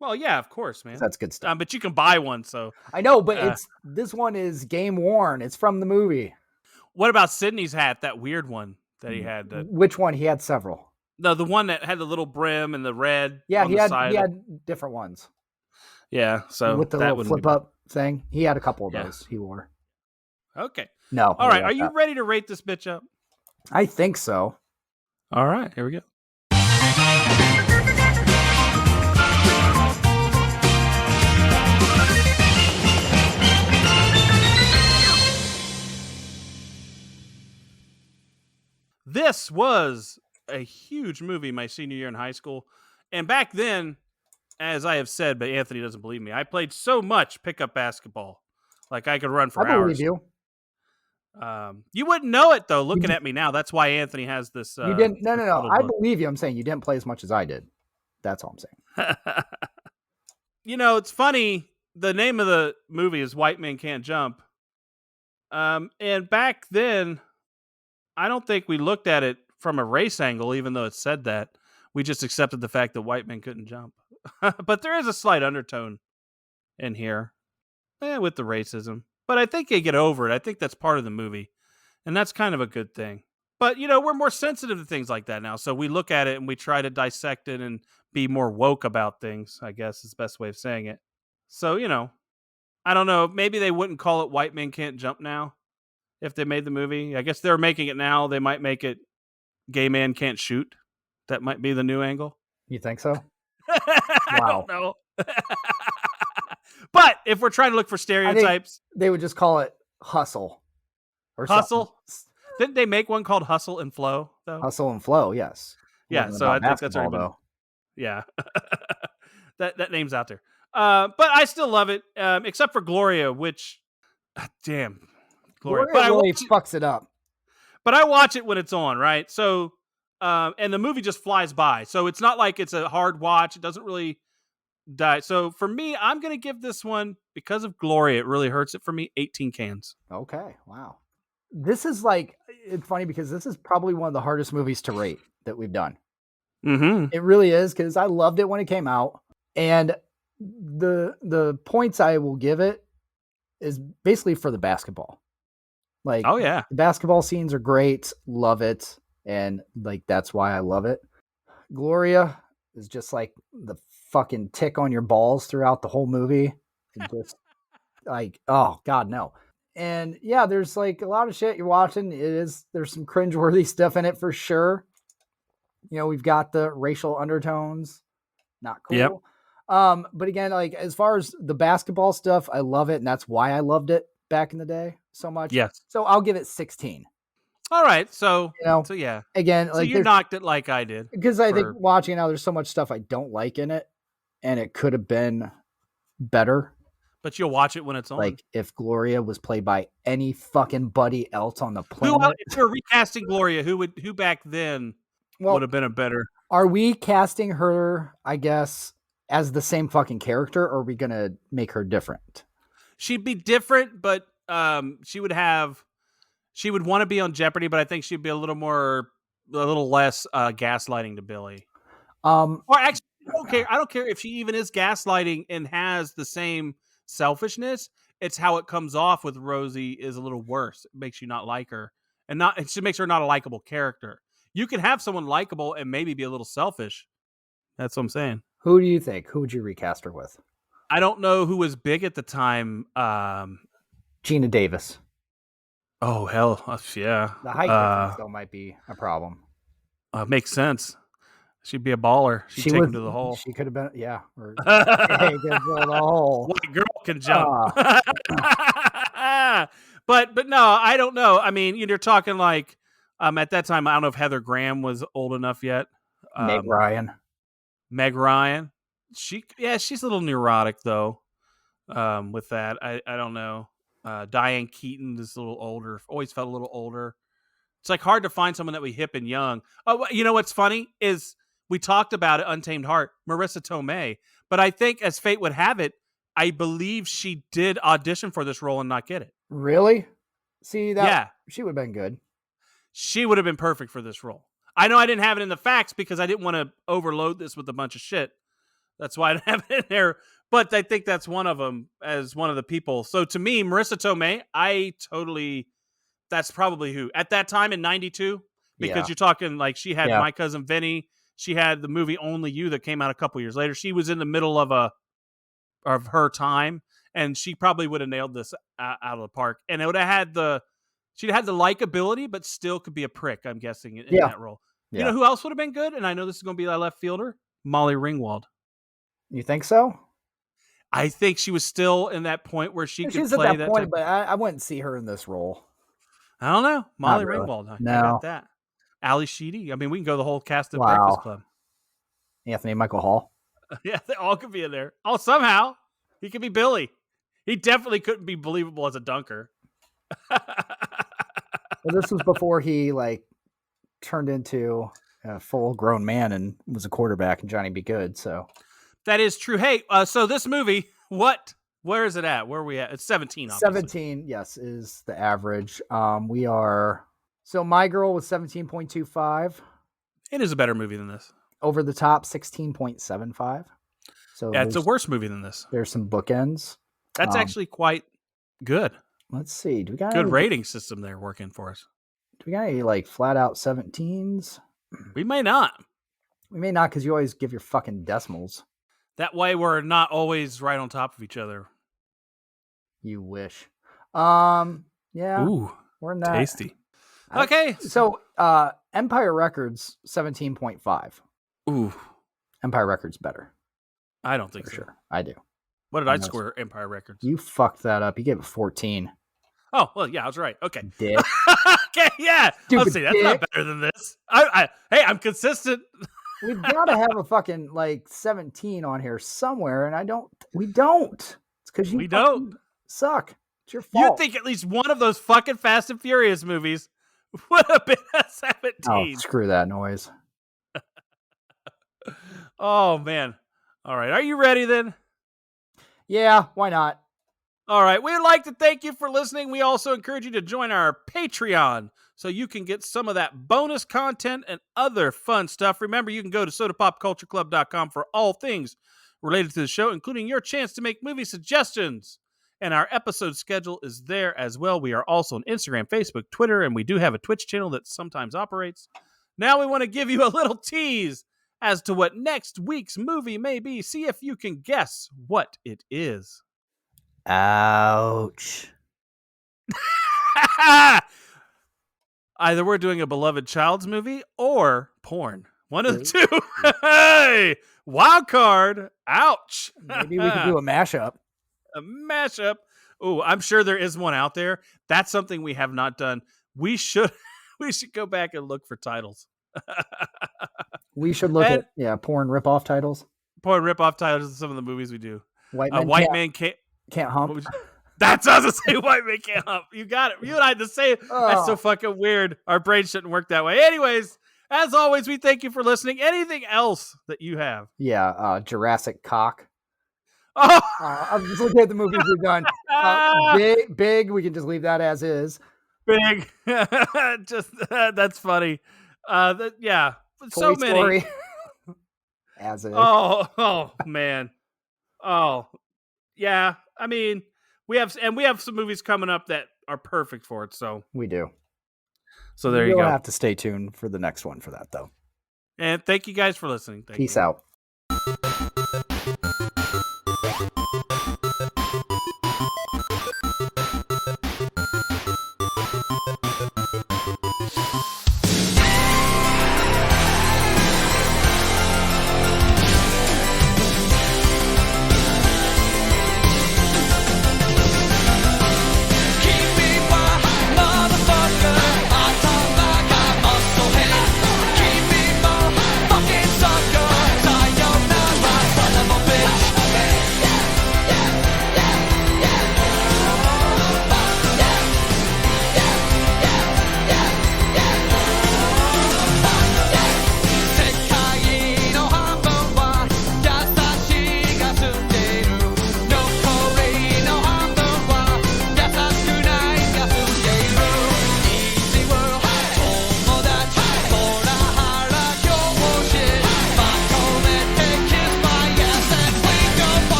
Well, yeah, of course, man. That's good stuff. But you can buy one, so I know. But this one is game worn. It's from the movie. What about Sydney's hat? That weird one that he had. Which one? He had several. No, the one that had the little brim and the red. Yeah, on he the had side. Different ones. Yeah, so with the little flip up thing, he had a couple of those. He wore. Okay. No. All right. Are you ready to rate this bitch up? I think so. All right. Here we go. This was a huge movie my senior year in high school. And back then, as I have said, but Anthony doesn't believe me, I played so much pickup basketball. Like I could run for I believe hours. you. You wouldn't know it though, looking at me now. That's why Anthony has this. You didn't. No. I look. believe you. I'm saying you didn't play as much as I did. That's all I'm saying. It's funny. The name of the movie is White Men Can't Jump. And back then, I don't think we looked at it from a race angle, even though it said that. We just accepted the fact that white men couldn't jump. But there is a slight undertone in here with the racism. But I think they get over it. I think that's part of the movie. And that's kind of a good thing. But, we're more sensitive to things like that now. So we look at it and we try to dissect it and be more woke about things, I guess is the best way of saying it. So, I don't know. Maybe they wouldn't call it White Men Can't Jump now if they made the movie. I guess they're making it now. They might make it Gay Man Can't Shoot. That might be the new angle. You think so? I don't know. But if we're trying to look for stereotypes, they would just call it Hustle. Or Hustle? Something. Didn't they make one called Hustle and Flow, though? Hustle and Flow, yes. Yeah, so I think that's already been... Yeah. that name's out there. But I still love it, except for Gloria, which... damn. Gloria really fucks it up. But I watch it when it's on, right? So... and the movie just flies by. So it's not like it's a hard watch. It doesn't really die. So for me, I'm going to give this one, because of Gloria, it really hurts it for me, 18 cans. Okay. Wow. This is it's funny because this is probably one of the hardest movies to rate that we've done. Mm-hmm. It really is, because I loved it when it came out. And the points I will give it is basically for the basketball. Oh yeah. The basketball scenes are great. Love it. And that's why I love it. Gloria is just like the fucking tick on your balls throughout the whole movie. And just oh God, no. And yeah, there's a lot of shit you're watching. There's some cringeworthy stuff in it for sure. We've got the racial undertones. Not cool. Yep. But again, as far as the basketball stuff, I love it. And that's why I loved it back in the day so much. Yes. So I'll give it 16. All right, so yeah. Again, so you knocked it like I did. Because I think watching now, there's so much stuff I don't like in it, and it could have been better. But you'll watch it when it's on. If Gloria was played by any fucking buddy else on the planet. If you're recasting Gloria, who back then would have been a better? Are we casting her, I guess, as the same fucking character, or are we gonna make her different? She'd be different, but she would want to be on Jeopardy, but I think she'd be a little less gaslighting to Billy. Or actually, I don't care if she even is gaslighting and has the same selfishness. It's how it comes off with Rosie is a little worse. It makes you not like her, and it makes her not a likable character. You can have someone likable and maybe be a little selfish. That's what I'm saying. Who do you think? Who would you recast her with? I don't know who was big at the time. Gina Davis. Oh, hell. Yeah. The height difference, though, might be a problem. Makes sense. She'd be a baller. She'd take him to the hole. She could have been, yeah. Or, hey, go to the hole. White girl can jump. But no, I don't know. I mean, you're talking at that time, I don't know if Heather Graham was old enough yet. Meg Ryan. She's a little neurotic, though, with that. I don't know. Diane Keaton is a little older. Always felt a little older. It's hard to find someone that we hip and young. Oh, you know what's funny is we talked about it, Untamed Heart, Marissa Tomei. But I think, as fate would have it, I believe she did audition for this role and not get it. Really? See that? Yeah, she would have been good. She would have been perfect for this role. I know I didn't have it in the facts because I didn't want to overload this with a bunch of shit. That's why I didn't have it in there. But I think that's one of them as one of the people. So to me, Marissa Tomei, that's probably who. At that time in 92, because you're talking she had My Cousin Vinny. She had the movie Only You that came out a couple years later. She was in the middle of her time, and she probably would have nailed this out of the park. And it would have had she'd had the likability, but still could be a prick, I'm guessing, in that role. Yeah. You know who else would have been good? And I know this is going to be a left fielder. Molly Ringwald. You think so? I think she was still in that point where she could play at that point, but I wouldn't see her in this role. I don't know. Molly Ringwald. No. I got that. Ali Sheedy. I mean, we can go the whole cast of Wow. Breakfast Club. Anthony Michael Hall. Yeah, they all could be in there. Oh, somehow he could be Billy. He definitely couldn't be believable as a dunker. Well, this was before he like turned into a full-grown man and was a quarterback in Johnny Be Good. So that is true. Hey, so this movie, where is it at? Where are we at? It's 17. Obviously. 17, yes, is the average. We are so My Girl was 17.25. It is a better movie than this. Over the Top 16.75. So yeah, it's a worse movie than this. There's some bookends. That's actually quite good. Let's see. Do we got good any, rating system there working for us? Do we got any like flat out 17s? We may not. We may not because you always give your fucking decimals. That way we're not always right on top of each other. You wish. Yeah. Ooh, we're not tasty. Okay. So Empire Records 17.5. Ooh. Empire Records better. I don't think for so. Sure. I do. What did I score Empire Records? You fucked that up. You gave it 14. Oh, well, yeah, I was right. Okay. Dick. Okay, yeah. Stupid Let's see. That's not better than this. Hey, I'm consistent. We've got to have a fucking like 17 on here somewhere, and we don't. It's because you don't suck. It's your fault. You think at least one of those fucking Fast and Furious movies would have been a 17. Oh, screw that noise. Oh, man. All right. Are you ready then? Yeah, why not? All right. We'd like to thank you for listening. We also encourage you to join our Patreon so you can get some of that bonus content and other fun stuff. Remember, you can go to sodapopcultureclub.com for all things related to the show, including your chance to make movie suggestions. And our episode schedule is there as well. We are also on Instagram, Facebook, Twitter, and we do have a Twitch channel that sometimes operates. Now we want to give you a little tease as to what next week's movie may be. See if you can guess what it is. Ouch. Either we're doing a beloved child's movie or porn. One of the two. Hey, wild card. Ouch. Maybe we could do a mashup. A mashup. Oh, I'm sure there is one out there. That's something we have not done. We should go back and look for titles. We should look at porn ripoff titles. Porn ripoff titles of some of the movies we do. White Man Can't Hump. That's what I was going to say. White Man Can't Hump. You got it. You and I had to say it. Oh. That's so fucking weird. Our brain shouldn't work that way. Anyways, as always, we thank you for listening. Anything else that you have? Yeah, Jurassic Cock. Oh, I'm just looking at the movies we've done. Big. We can just leave that as is. Big. Just that's funny. Yeah. So Toy many. Story. As is. Oh man. Oh yeah. I mean, we have some movies coming up that are perfect for it. So we do. So there you go. You'll have to stay tuned for the next one for that, though. And thank you guys for listening. Peace out.